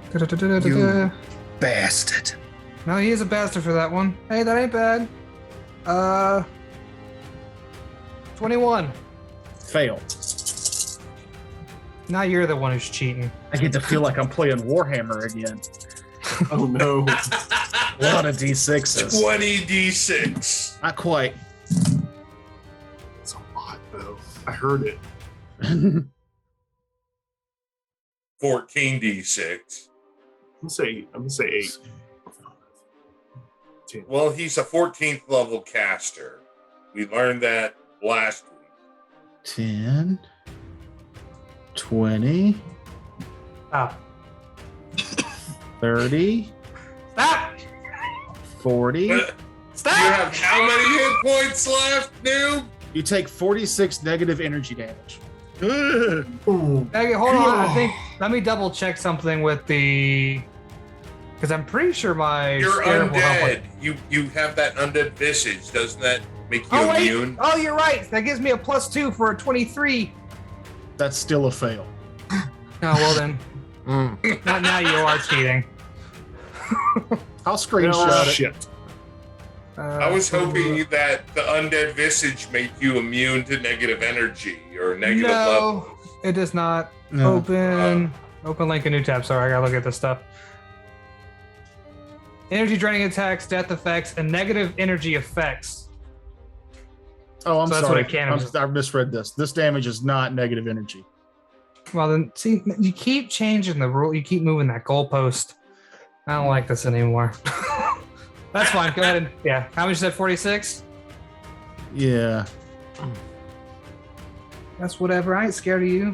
You bastard. No, he is a bastard for that one. Hey, that ain't bad. 21. Fail. Now you're the one who's cheating. I get to feel like I'm playing Warhammer again. Oh no. A lot of D6s. 20 D6. Not quite. It's a lot though. I heard it. 14 D6. I'm gonna say 8. 10. Well, he's a 14th level caster. We learned that last week. 10, 20, Stop. 30, Stop. 40. But you Stop. have how many hit points left, noob? You take 46 negative energy damage. Ooh. Okay, hold on. I think let me double check something with the because I'm pretty sure my You're scarab will help undead. You have that undead visage. Doesn't that make you Oh wait! immune? Oh, you're right. That gives me a +2 for a 23. That's still a fail. Oh well then. Not now. You are cheating. I'll screenshot it. Shit. I was hoping that the undead visage made you immune to negative energy or negative levels. No, it does not. No. Open link in new tab. Sorry, I gotta look at this stuff. Energy draining attacks, death effects, and negative energy effects. Oh, I'm So that's sorry. what it can- I misread this. This damage is not negative energy. Well then, see, you keep changing the rule. You keep moving that goalpost. I don't like this anymore. That's fine. Go ahead and yeah. How much is that? 46. Yeah. That's whatever. I ain't scared of you.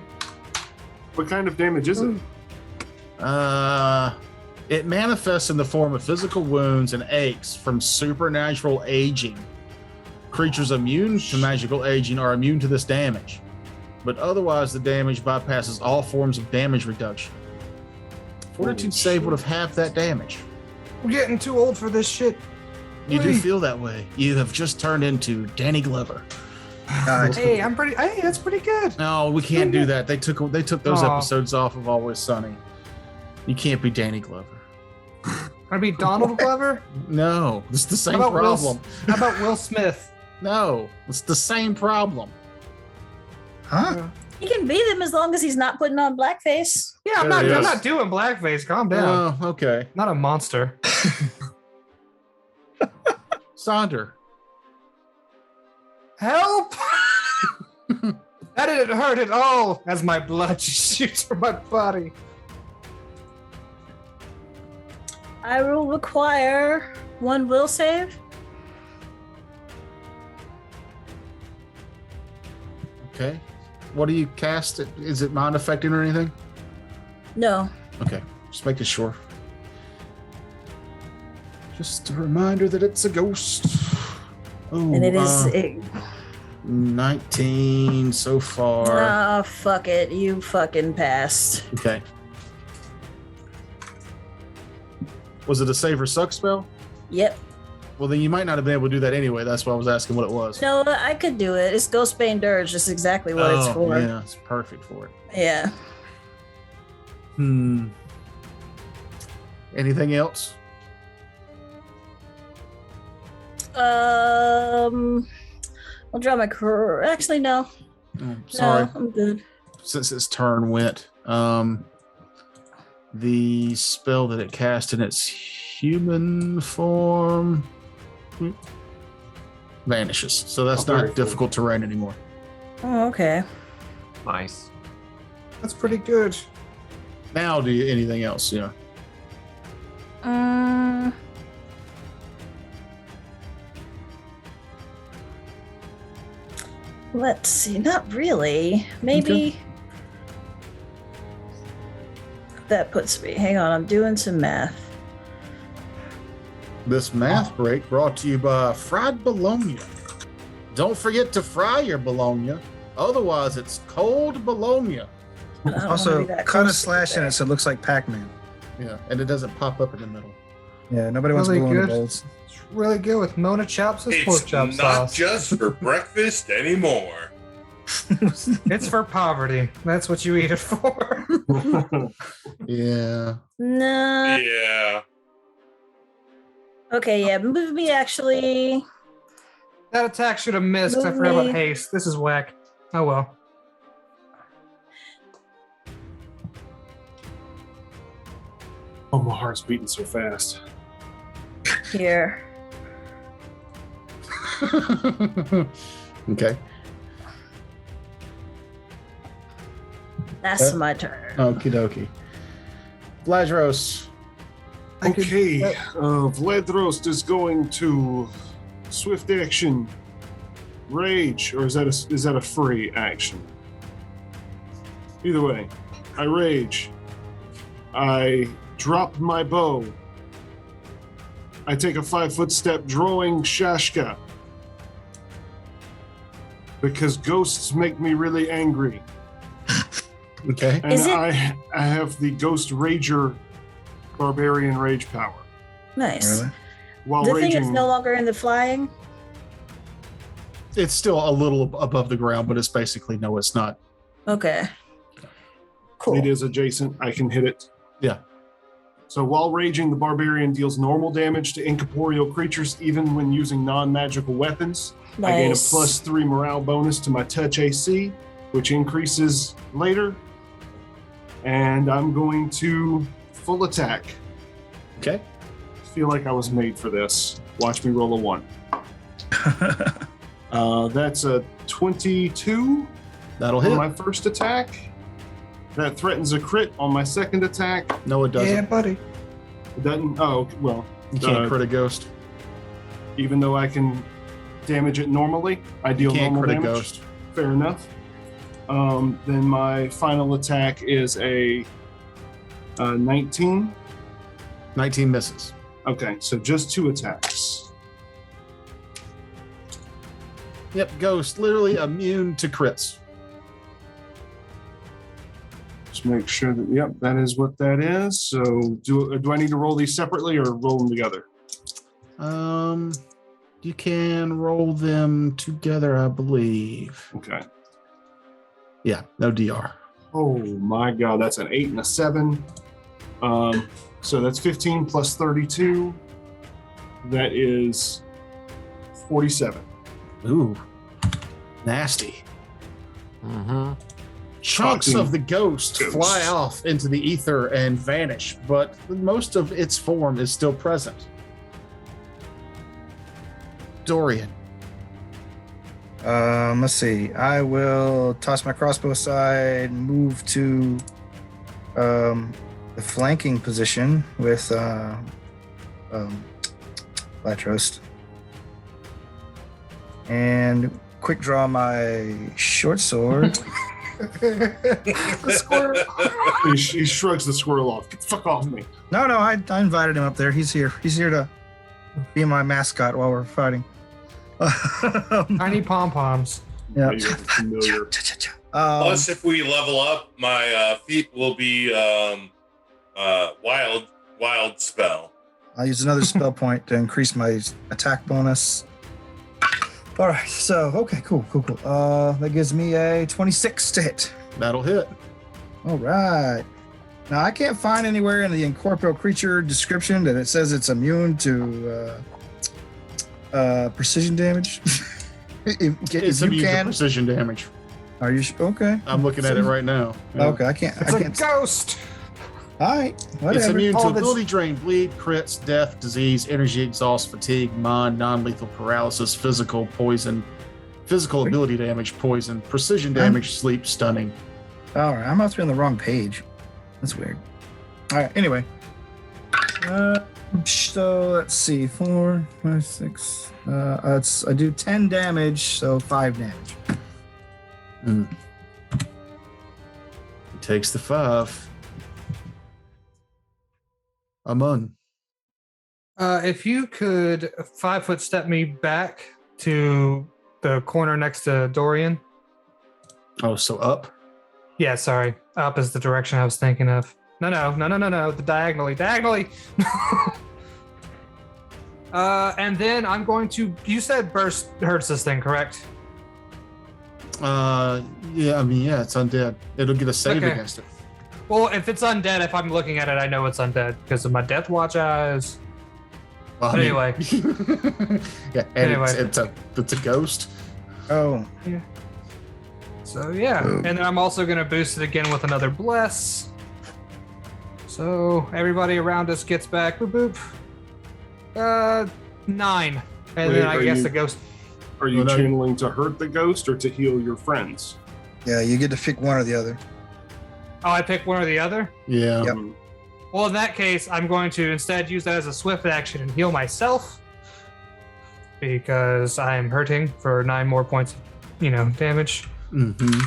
What kind of damage is it? It manifests in the form of physical wounds and aches from supernatural aging. Creatures immune to magical aging are immune to this damage, but otherwise the damage bypasses all forms of damage reduction. Fortitude save would have halved that damage. We're getting too old for this shit. You do Wait. feel that way. You have just turned into Danny Glover. Hey, Hey, that's pretty good. No, we can't do that. They took those Aw. episodes off of Always Sunny. You can't be Danny Glover. Wanna be Donald Glover? No, it's the same How about problem. How about Will Smith? No, it's the same problem. Huh? He can be them as long as he's not putting on blackface. Yeah, I'm There not. it I'm is. not doing blackface. Calm down. Oh, okay. Not a monster. Sonder. Help! That didn't hurt at all. As my blood shoots from my body. I will require one will save. Okay. What do you cast? Is it mind affecting or anything? No. Okay. Just making sure. Just a reminder that it's a ghost. Oh, And it is. 19 so far. Oh, fuck it. You fucking passed. Okay. Was it a save or suck spell? Yep. Well, then you might not have been able to do that anyway. That's why I was asking what it was. No, I could do it. It's Ghostbane Dirge. Just exactly what it's for. Yeah, it's perfect for it. Yeah. Anything else? I'll draw my actually no. Oh, sorry. No, I'm good. Since its turn went, the spell that it cast in its human form vanishes. So that's Oh, very not cool. difficult terrain anymore. Oh, okay. Nice. That's pretty good. Now, do you anything else? Yeah. Let's see. Not really. Maybe that puts me. Hang on. I'm doing some math. This math break brought to you by Fried Bologna. Don't forget to fry your bologna, otherwise it's cold bologna. I don't wanna Also, be that cut a close to slash in there. it so it looks like Pac-Man. Yeah, and it doesn't pop up in the middle. Yeah, nobody wants Really blue in the good. bowls. It's really good with Mona Chops and pork It's chop not sauce. just for breakfast anymore. It's for poverty. That's what you eat it for. Yeah. Nah. Yeah. Okay, yeah. Move me actually. That attack should have missed. 'Cause I Move forgot about me. haste. This is whack. Oh well. Oh, my heart's beating so fast. Here. Okay. That's my turn. Okie dokie. Vladros. Okay, Vladrost is going to swift action, rage, or is that a free action? Either way, I rage. I drop my bow. I take a 5-foot step, drawing Shashka, because ghosts make me really angry, Okay. and Is it- I have the Ghost Rager Barbarian Rage power. Nice. Really? While The raging, thing is no longer in the flying. It's still a little above the ground, but it's basically no, it's not. Okay. Cool. it is adjacent. I can hit it. Yeah. So while raging, the barbarian deals normal damage to incorporeal creatures, even when using non-magical weapons. Nice. I gain a +3 morale bonus to my touch AC, which increases later. And I'm going to full attack. Okay. I feel like I was made for this. Watch me roll a 1. That's a 22 That'll on hit. my first attack. That threatens a crit on my second attack. No, it doesn't. Yeah, buddy. It doesn't. Oh, well. You can't crit a ghost. Even though I can damage it normally, I You deal can't normal crit a damage. ghost. Fair enough. Then my final attack is a 19. 19 misses. Okay, so just 2 attacks. Yep, ghost literally immune to crits. Just make sure that, yep, that is what that is. So do I need to roll these separately or roll them together? You can roll them together, I believe. Okay. Yeah, no DR. Oh my god, that's an 8 and a 7. So that's 15 plus 32. That is 47. Ooh, nasty. Mm-hmm. Chunks Fucking of the ghost ghost. fly off into the ether and vanish, but most of its form is still present. Dorian. Let's see. I will toss my crossbow aside, move to the flanking position with Latros, and quick draw my short sword. The squirrel. He shrugs the squirrel off. Get the fuck off me. No, I invited him up there. He's here. He's here to be my mascot while we're fighting. Tiny pom poms. Yeah. You're familiar. Plus, if we level up, my feet will be wild spell. I'll use another spell point to increase my attack bonus. All right, so okay, cool. That gives me a 26 to hit. That'll hit. All right. Now I can't find anywhere in the incorporeal creature description that it says it's immune to precision damage. if It's you immune to can, precision damage. are you okay? I'm looking at it right now. Yeah. Okay, I can't. It's I a can't. ghost. All right, It's whatever. immune to All this- ability drain, bleed, crits, death, disease, energy exhaust, fatigue, mind, non-lethal paralysis, physical poison, physical ability damage, poison, precision damage, sleep, stunning. All right, I must be on the wrong page. That's weird. All right, anyway. So let's see, 4, 5, 6. I do 10 damage, so 5 damage. He takes the 5. Amun. If you could 5-foot step me back to the corner next to Dorian. Oh, so up. Yeah, sorry. Up is the direction I was thinking of. No. The diagonally. And then I'm going to. You said burst hurts this thing, correct? Yeah, I mean, yeah, it's undead. It'll get a save Okay. against it. Well, if it's undead, if I'm looking at it, I know it's undead because of my Death Watch eyes. Well, But anyway. Yeah, and Anyway. it's a ghost. Oh, So yeah, Oh. and then I'm also gonna boost it again with another bless. So everybody around us gets back. Boop boop. 9, and Wait, then I are guess you- the ghost. Are you Well, no. channeling to hurt the ghost or to heal your friends? yeah, you get to pick one or the other. Oh, I pick one or the other. Yeah. Yep. Well, in that case, I'm going to instead use that as a swift action and heal myself because I'm hurting for 9 more points, damage. Mm-hmm.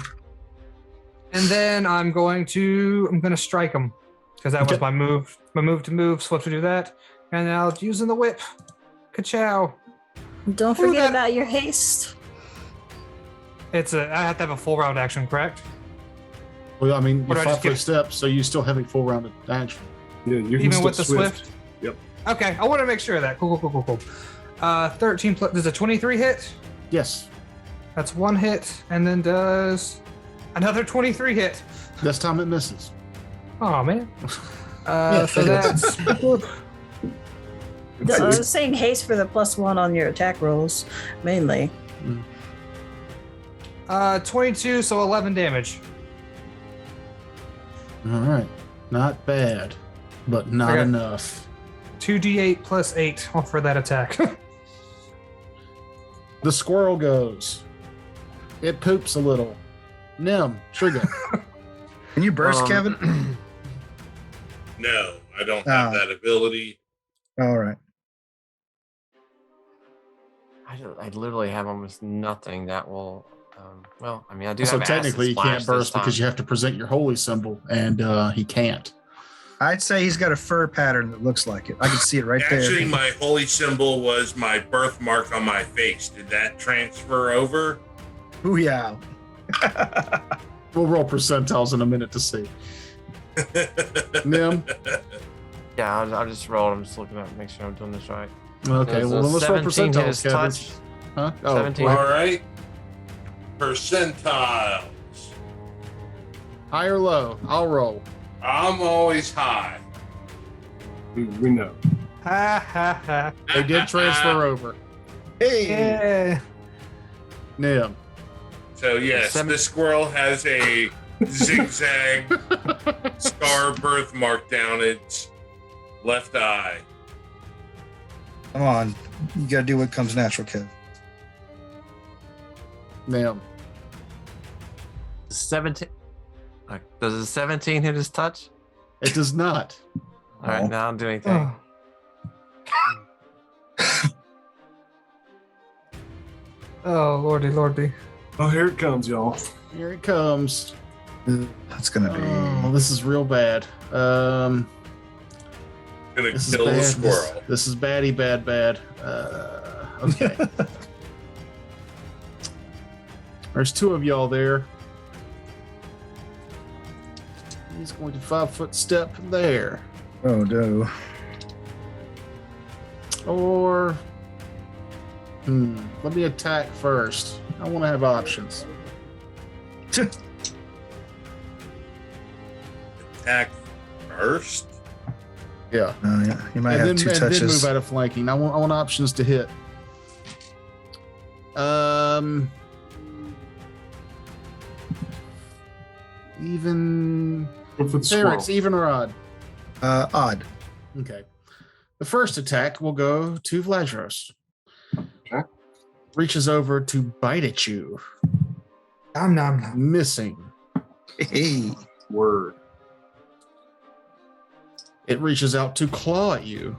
And then I'm going to strike him because that was Okay. my move. My move to move, swift to do that, and now using the whip. Ka-chow. Don't Ooh, forget that- about your haste. I have to have a full round action, correct? Well, I mean, Or you do I just 5 foot give- steps, so you still have a full round of action. Yeah, you can Even still with the swift? Yep. Okay, I want to make sure of that. Cool. 13 plus. Does a 23 hit? Yes. That's 1 hit, and then does another 23 hit. This time it misses. Oh man. Yeah, So it that's I was saying haste for the +1 on your attack rolls, mainly. 22, so 11 damage. All right. Not bad, but not Okay. enough. 2d8 plus 8 for that attack. The squirrel goes. It poops a little. Nim, trigger. Can you burst, Kevin? No, I don't have Oh. that ability. All right. I literally have almost nothing that will. Well, I mean, I do So have. technically, you Acid can't Splash burst this because you have to present your holy symbol, and he can't. I'd say he's got a fur pattern that looks like it. I can see it right Actually, there. my holy symbol was my birthmark on my face. Did that transfer over? Booyah. We'll roll percentiles in a minute to see. Nim. Yeah, I'll just roll. I'm just looking at make sure I'm doing this right. Okay, Does well, a let's roll 17 hit percentiles, his Kevin. touch? Huh? Oh, 17. wait. All right. Percentiles. High or low? I'll roll. I'm always high. We know. Ha ha ha. They did transfer over. Hey. Yeah. Nim. So yes, Seven- the squirrel has a zigzag scar birthmark down its left eye. Come on. You got to do what comes natural, Kev. Nim. 17. Does a 17 hit his touch? It does not. All right, Oh. now I'm doing anything. Oh, lordy. Oh, here it comes, y'all. Here it comes. That's going to be. Oh, this is real bad. Gonna This is kill the bad. squirrel. This is baddie bad. Okay. There's 2 of y'all there. He's going to 5 foot step there. Oh, no. Or let me attack first. I want to have options. Attack first. Yeah. Yeah. You might and have then, 2 and then touches. move out of flanking. I want options to hit. Even Go for the squirrel. Terrence, even or odd? Odd. Okay. The first attack will go to Vladros. Okay. Reaches over to bite at you, Nom. missing. Hey. Word. It reaches out to claw at you.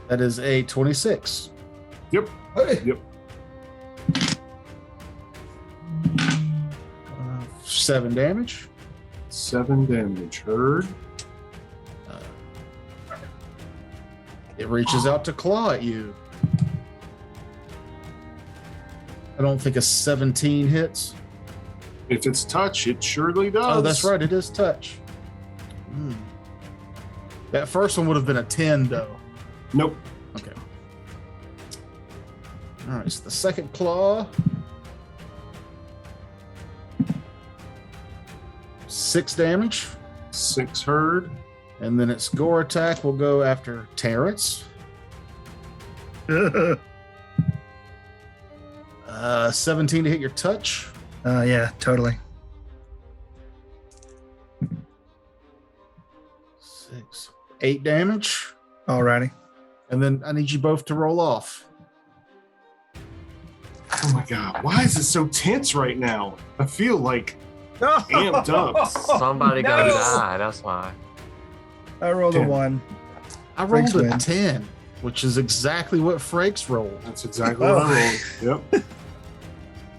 That is a 26. Yep. Yep. 7 damage. 7 damage. Heard. It reaches out to claw at you. I don't think a 17 hits. If it's touch, it surely does. Oh, that's right. It is touch. That first one would have been a 10, though. Nope. Okay. All right, so the second claw. 6 damage. 6 hurt. And then its gore attack will go after Terrence. 17 to hit your touch. Yeah, totally. 6, 8 damage. Alrighty. And then I need you both to roll off. Oh my god, why is it so tense right now? I feel like amped up. Somebody gonna die. That's why. I rolled a 10. 1. I rolled Frakes a wins. 10, which is exactly what Frakes rolled. That's exactly what I rolled. Yep.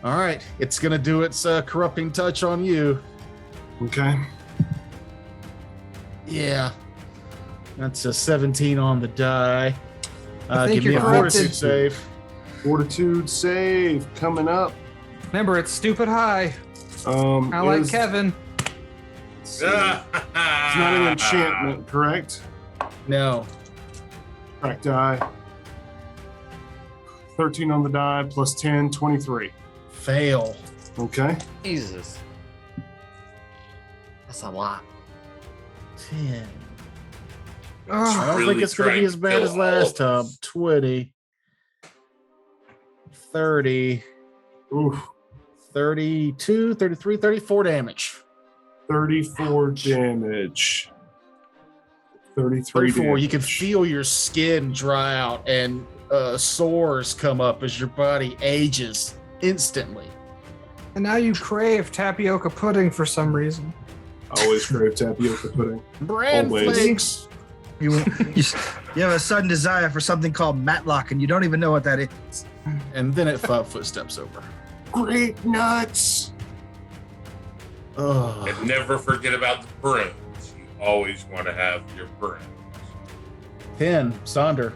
All right, it's going to do its corrupting touch on you. Okay. Yeah. That's a 17 on the die. I think Give me you're a fortitude corrupted. save. Fortitude save coming up. Remember, it's stupid high. I like is- Kevin. let's see. It's not an enchantment, correct? No. Crack die. 13 on the die plus 10, 23. Fail. Okay. Jesus. That's a lot. 10. Ugh. I don't Really think it's going to trying be as to bad kill as all last of time. us. 20. 30. Oof. 32, 33, 34 damage. 34 damage. 33 34. damage. You can feel your skin dry out and sores come up as your body ages instantly. And now you crave tapioca pudding for some reason. Always crave tapioca pudding. Bran Always. flakes. You have a sudden desire for something called Matlock, and you don't even know what that is. And then it 5 footsteps over. Great nuts. Oh, And never forget about the prunes. You always want to have your prunes. 10. Sonder.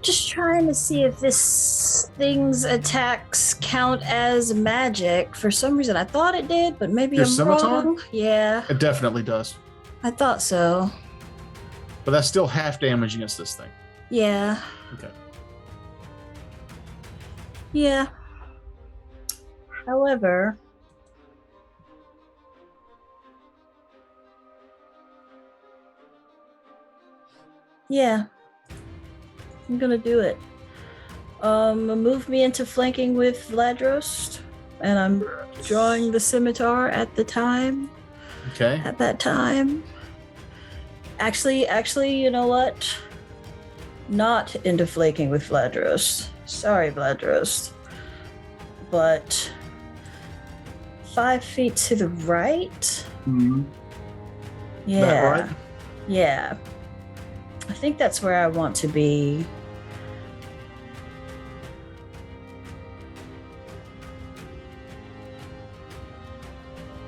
Just trying to see if this thing's attacks count as magic. For some reason, I thought it did, but maybe Your I'm scimitar? wrong. Yeah, It definitely does. I thought so. But that's still half damage against this thing. Yeah, Okay. yeah. However, yeah, I'm gonna do it. Move me into flanking with Vladros, and I'm drawing the scimitar at the time. Okay. At that time. Actually, you know what? Not into flanking with Vladros. Sorry, Vladros. But 5 feet to the right? Mhm. Yeah. That right? Yeah. I think that's where I want to be.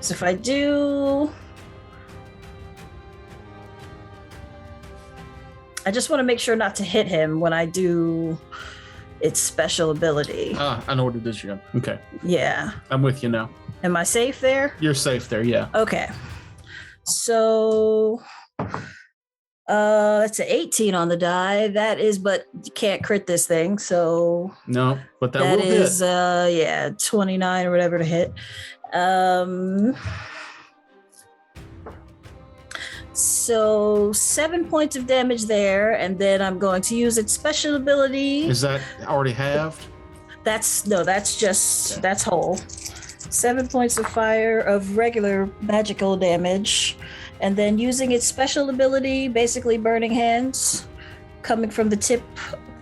So if I do, I just want to make sure not to hit him when I do its special ability. I know what it is, yeah. Okay. Yeah. I'm with you now. Am I safe there? You're safe there, yeah. Okay. So that's an 18 on the die. That is, but you can't crit this thing, so No, but that that will is hit. yeah, 29 or whatever to hit. So 7 points of damage there, and then I'm going to use its special ability. Is that already halved? That's whole. 7 points of fire of regular magical damage, and then using its special ability, basically burning hands, coming from the tip.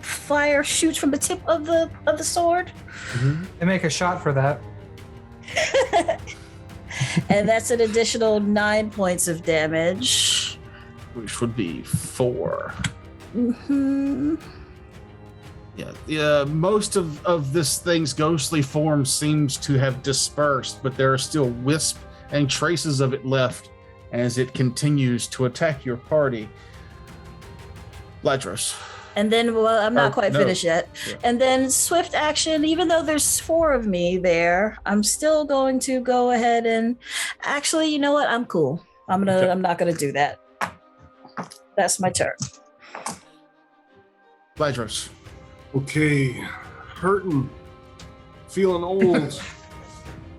Fire shoots from the tip of the sword, They make a shot for that. and that's an additional 9 points of damage. Which would be 4. Hmm. Yeah, most of this thing's ghostly form seems to have dispersed, but there are still wisps and traces of it left as it continues to attack your party. Ladros. And then, well, I'm not quite no. finished yet. Yeah. And then swift action, even though there's 4 of me there, I'm still going to go ahead and actually, you know what? I'm cool. I'm Okay. not gonna do that. That's my turn. Vladros. Okay, hurting, feeling old,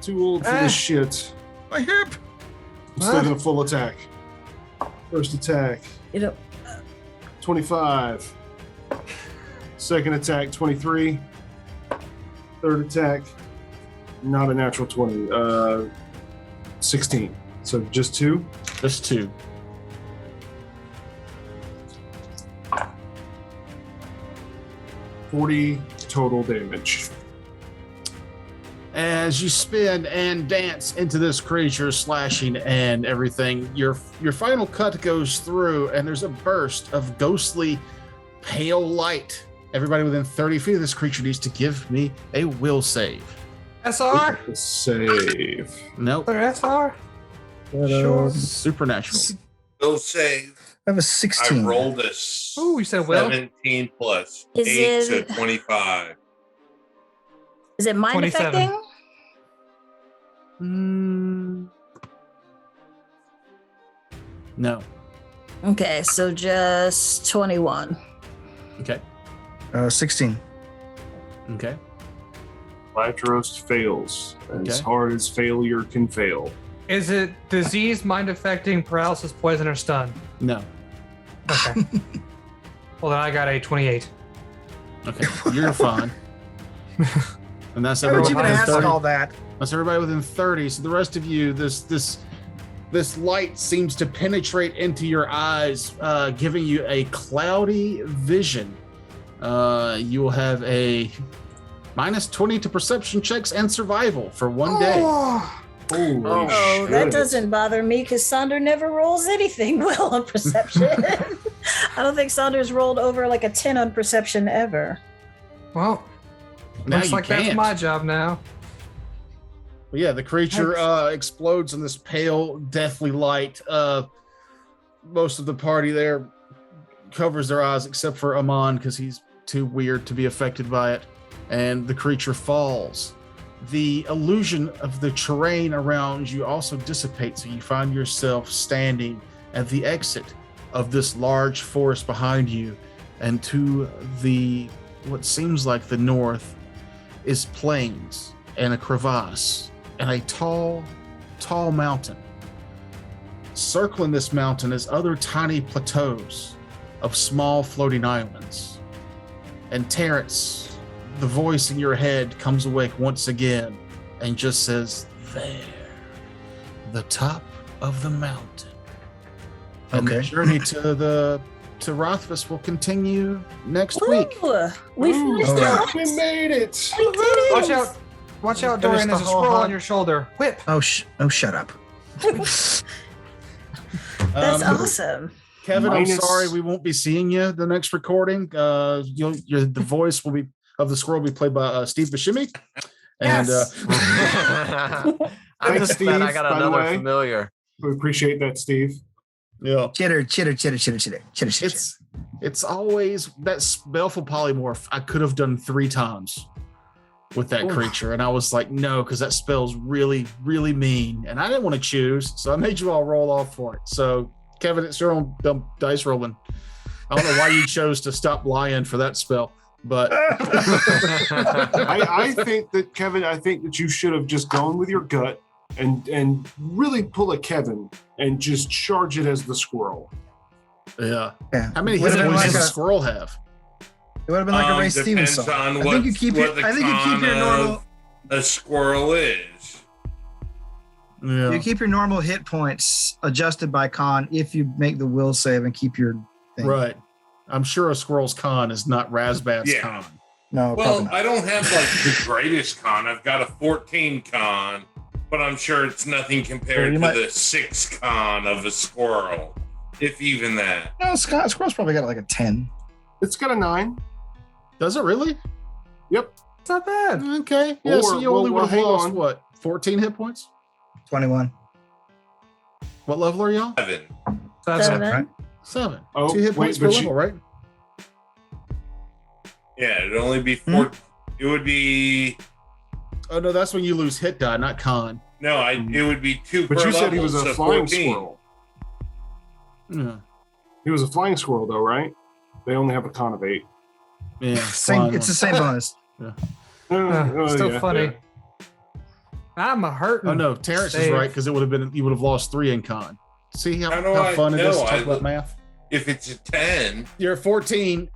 too old for this shit. My hip. I'm still gonna full attack. First attack, You know, 25. Second attack, 23. Third attack, not a natural 20. 16. So just 2. Just 2. $40 total damage. As you spin and dance into this creature, slashing and everything, your final cut goes through, and there's a burst of ghostly, pale light. Everybody within 30 feet of this creature needs to give me a will save. SR? Save. Nope. Or SR? Sure. Supernatural. Will save. I have a I 16. rolled a Ooh, you said will? 17 plus Is 8, so it- 25. is it mind 27. affecting? No. Okay, so just 21. Okay. 16. Okay. Latros fails as Okay. hard as failure can fail. Is it disease, mind affecting, paralysis, poison, or stun? No. Okay. Well, then I got a 28. Okay. You're fine. And that's Why would everyone you even within ask 30. all that? That's everybody within 30. So the rest of you, this light seems to penetrate into your eyes, giving you a cloudy vision. You will have a minus 20 to perception checks and survival for one day. Holy Oh, that shit. doesn't bother me because Sonder never rolls anything well on perception. I don't think Sonder's rolled over like a 10 on perception ever. Well, Now looks you like can't. that's my job now. But yeah, the creature explodes in this pale, deathly light. Most of the party there covers their eyes except for Amon because he's too weird to be affected by it. And the creature falls. The illusion of the terrain around you also dissipates, so you find yourself standing at the exit of this large forest behind you, and to the what seems like the north is plains and a crevasse and a tall mountain. Circling this mountain is other tiny plateaus of small floating islands. And Terrence, the voice in your head comes awake once again and just says, "There, the top of the mountain." And the Okay. journey to Rothfuss will continue next week. Ooh, we finished all right. it. We made it. We did it. Watch out, Finish Dorian. the There's a whole squirrel on hunt. your shoulder. Whip. Oh, shut up. That's Um, awesome. Kevin, Minus- I'm sorry we won't be seeing you the next recording. The voice will be of the squirrel will be played by Steve Buscemi. And Yes. I'm Thanks, just glad I Steve, got by the another way. familiar. We appreciate that, Steve. yeah, Chitter. it's always that spellful polymorph I could have done 3 times with that creature, and I was like, no, because that spell's really, really mean, and I didn't want to choose, so I made you all roll off for it. So, Kevin, it's your own dumb dice rolling. I don't know why you chose to stop lying for that spell, but I think that Kevin, I think that you should have just gone with your gut and really pull a Kevin and just charge it as the squirrel. yeah. Yeah. How many Would hit have been points like does a a- squirrel have? It would have been like a Ray Stevens Depends song. on I what, think you keep what the I think you keep your con normal. of a squirrel is. Yeah. You keep your normal hit points adjusted by con if you make the will save and keep your thing. Right. I'm sure a squirrel's con is not Razbat's Yeah. con. No, Well, probably not. I don't have like the greatest con. I've got a 14 con, but I'm sure it's nothing compared you to might- the 6 con of a squirrel, if even that. No, Squirrel's probably got like a 10. It's got a 9. Does it really? Yep. It's not bad. Okay. Yeah, so Or- you only well, would have hang lost on. what? 14 hit points? 21. What level are y'all? 7. Seven. Right? 7. Oh, 2 hit wait, points per but level, right? Yeah, it'd only be 4. It would be Oh no, that's when you lose hit die, not con. no. It would be 2 But per you level. said he was a so flying 14. squirrel. Yeah. He was a flying squirrel, though, right? They only have a con of 8. Yeah. Same. It's the same bonus. Still funny. I'm a hurting. Oh no, Terrence is Save. right because it would have been you would have lost 3 in con. See how How do I fun it is to know? talk about math? If it's a 10, You're at 14.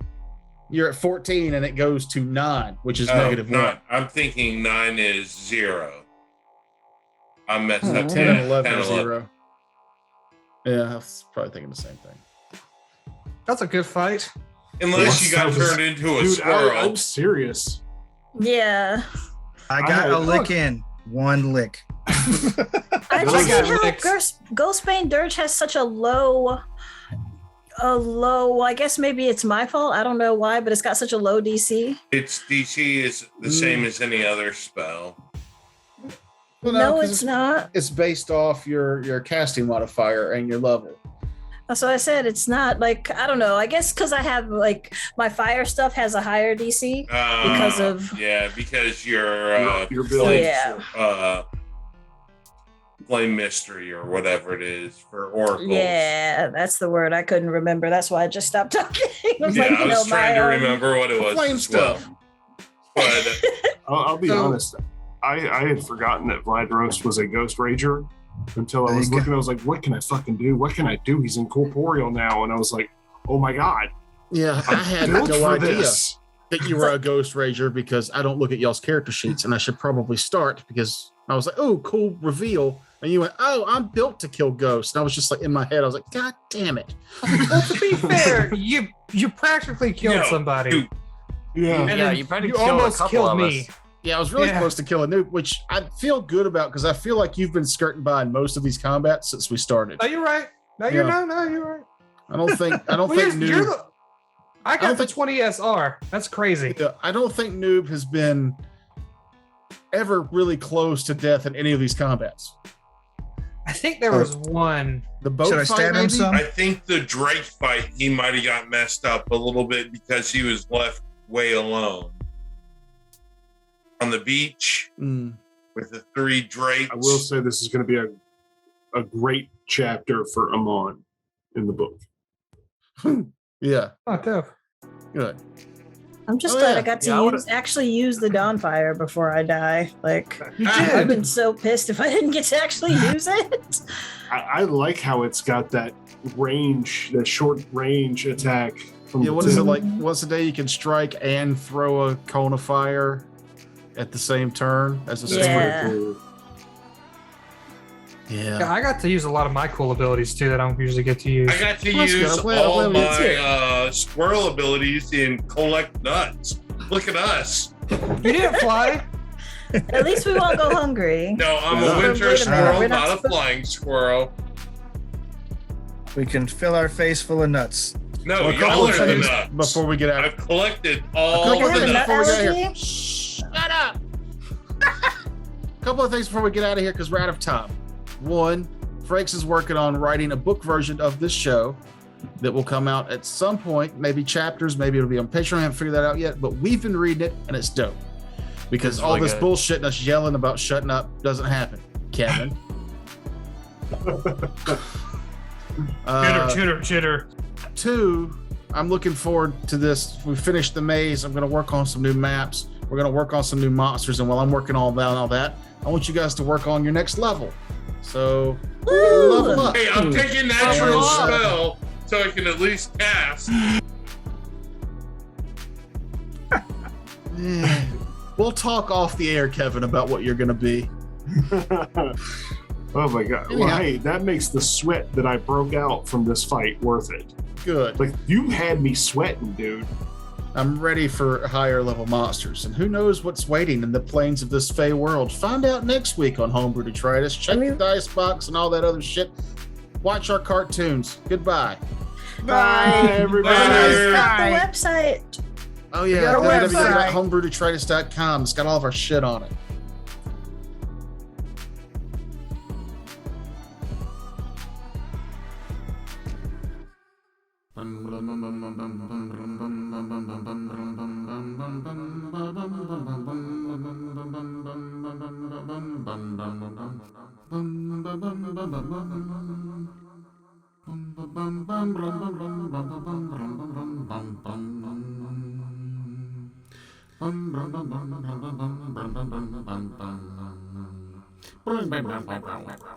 You're at 14 and it goes to 9, which is oh, negative 1. I'm thinking 9 is 0. I'm messed up. 10 and 11 10, are 0. Yeah, I was probably thinking the same thing. That's a good fight. Unless you got That was- turned into a Dude, squirrel. I'm serious. Yeah. I got had- a lick in. 1 lick. I Those just hate are how licks. Ghostbane Dirge has such a low, I guess maybe it's my fault. I don't know why, but it's got such a low DC. Its DC is the same as any other spell. Well, No, 'cause it's not. It's based off your casting modifier and your level. So I said it's not like, I don't know. I guess because I have like my fire stuff has a higher DC because of. because your Your build. flame, Yeah. flame mystery or whatever it is for oracles. Yeah, that's the word I couldn't remember. That's why I just stopped talking. I was Yeah, like, I was trying to my, remember what it was. Flame as well. stuff. But I'll be So- honest. I had forgotten that Vladros was a Ghost Rager until I There was you go. looking. I was like, what can I fucking do? What can I do? He's incorporeal now. And I was like, oh my God. Yeah, I had Built no for idea this. that you were a Ghost Rager because I don't look at y'all's character sheets and I should probably start because I was like, oh, cool reveal. And you went, oh, I'm built to kill ghosts. And I was just like, in my head, I was like, God damn it. Well, to be fair, you practically killed No, somebody. dude. Yeah. And Yeah, then you probably you killed a almost couple killed of me. us. Yeah, I was really Yeah. close to killing Nuke, which I feel good about because I feel like you've been skirting by in most of these combats since we started. No, you're right. No, you're right. I don't think Well, think you're Noob. the, I don't got the think- 20 SR. That's crazy. Yeah, I don't think Noob has been ever really close to death in any of these combats. I think there was one. The boat Should I fight, stab him maybe? some? I think the Drake fight, he might have got messed up a little bit because he was left way alone on the beach Mm. with the 3 Drakes. I will say this is going to be a great chapter for Amon in the book. Yeah, Oh, dope. good. I'm just Oh, glad yeah. I got to Yeah, I actually use the Dawnfire before I die. Like, You I've did. been so pissed if I didn't get to actually use it. I like how it's got that range, that short range attack. From Yeah, the what is it tip. like? Once a day you can strike and throw a cone of fire at the same turn as a That's sword. Yeah. pretty cool. Yeah, I got to use a lot of my cool abilities too that I don't usually get to use. I got to That's good. use I'm glad all we did too. my squirrel abilities in collect nuts. Look at us. You didn't fly. At least we won't go hungry. No, I'm Yeah. a winter Wait a minute, squirrel, we're not not a supposed- flying squirrel. We can fill our face full of nuts. No, Well, a couple y'all of are the things nuts. before we get out. I've collected all couple of Like, I have the a things nut nuts. before we get out of here. allergy. Shut up. A couple of things before we get out of here because we're out of time. One, Frakes is working on writing a book version of this show that will come out at some point, maybe chapters, maybe it'll be on Patreon. I haven't figured that out yet, but we've been reading it and it's dope because It's all really this good. bullshit and us yelling about shutting up doesn't happen, Kevin. Chitter. 2, I'm looking forward to this. We finished the maze. I'm going to work on some new maps. We're going to work on some new monsters. And while I'm working on all that, I want you guys to work on your next level. So Woo! level up. Hey, I'm taking natural Oh, spell so I can at least cast. Yeah. We'll talk off the air, Kevin, about what you're going to be. Oh my God. Well, Anyhow. hey, that makes the sweat that I broke out from this fight worth it. Good. Like, you had me sweating, dude. I'm ready for higher level monsters. And who knows what's waiting in the plains of this fey world. Find out next week on Homebrew Detritus. Check the dice box and all that other shit. Watch our cartoons. Goodbye. Bye. everybody. Bye. Got the website. Oh, yeah. got a website. www.homebrewdetritus.com. It's got all of our shit on it.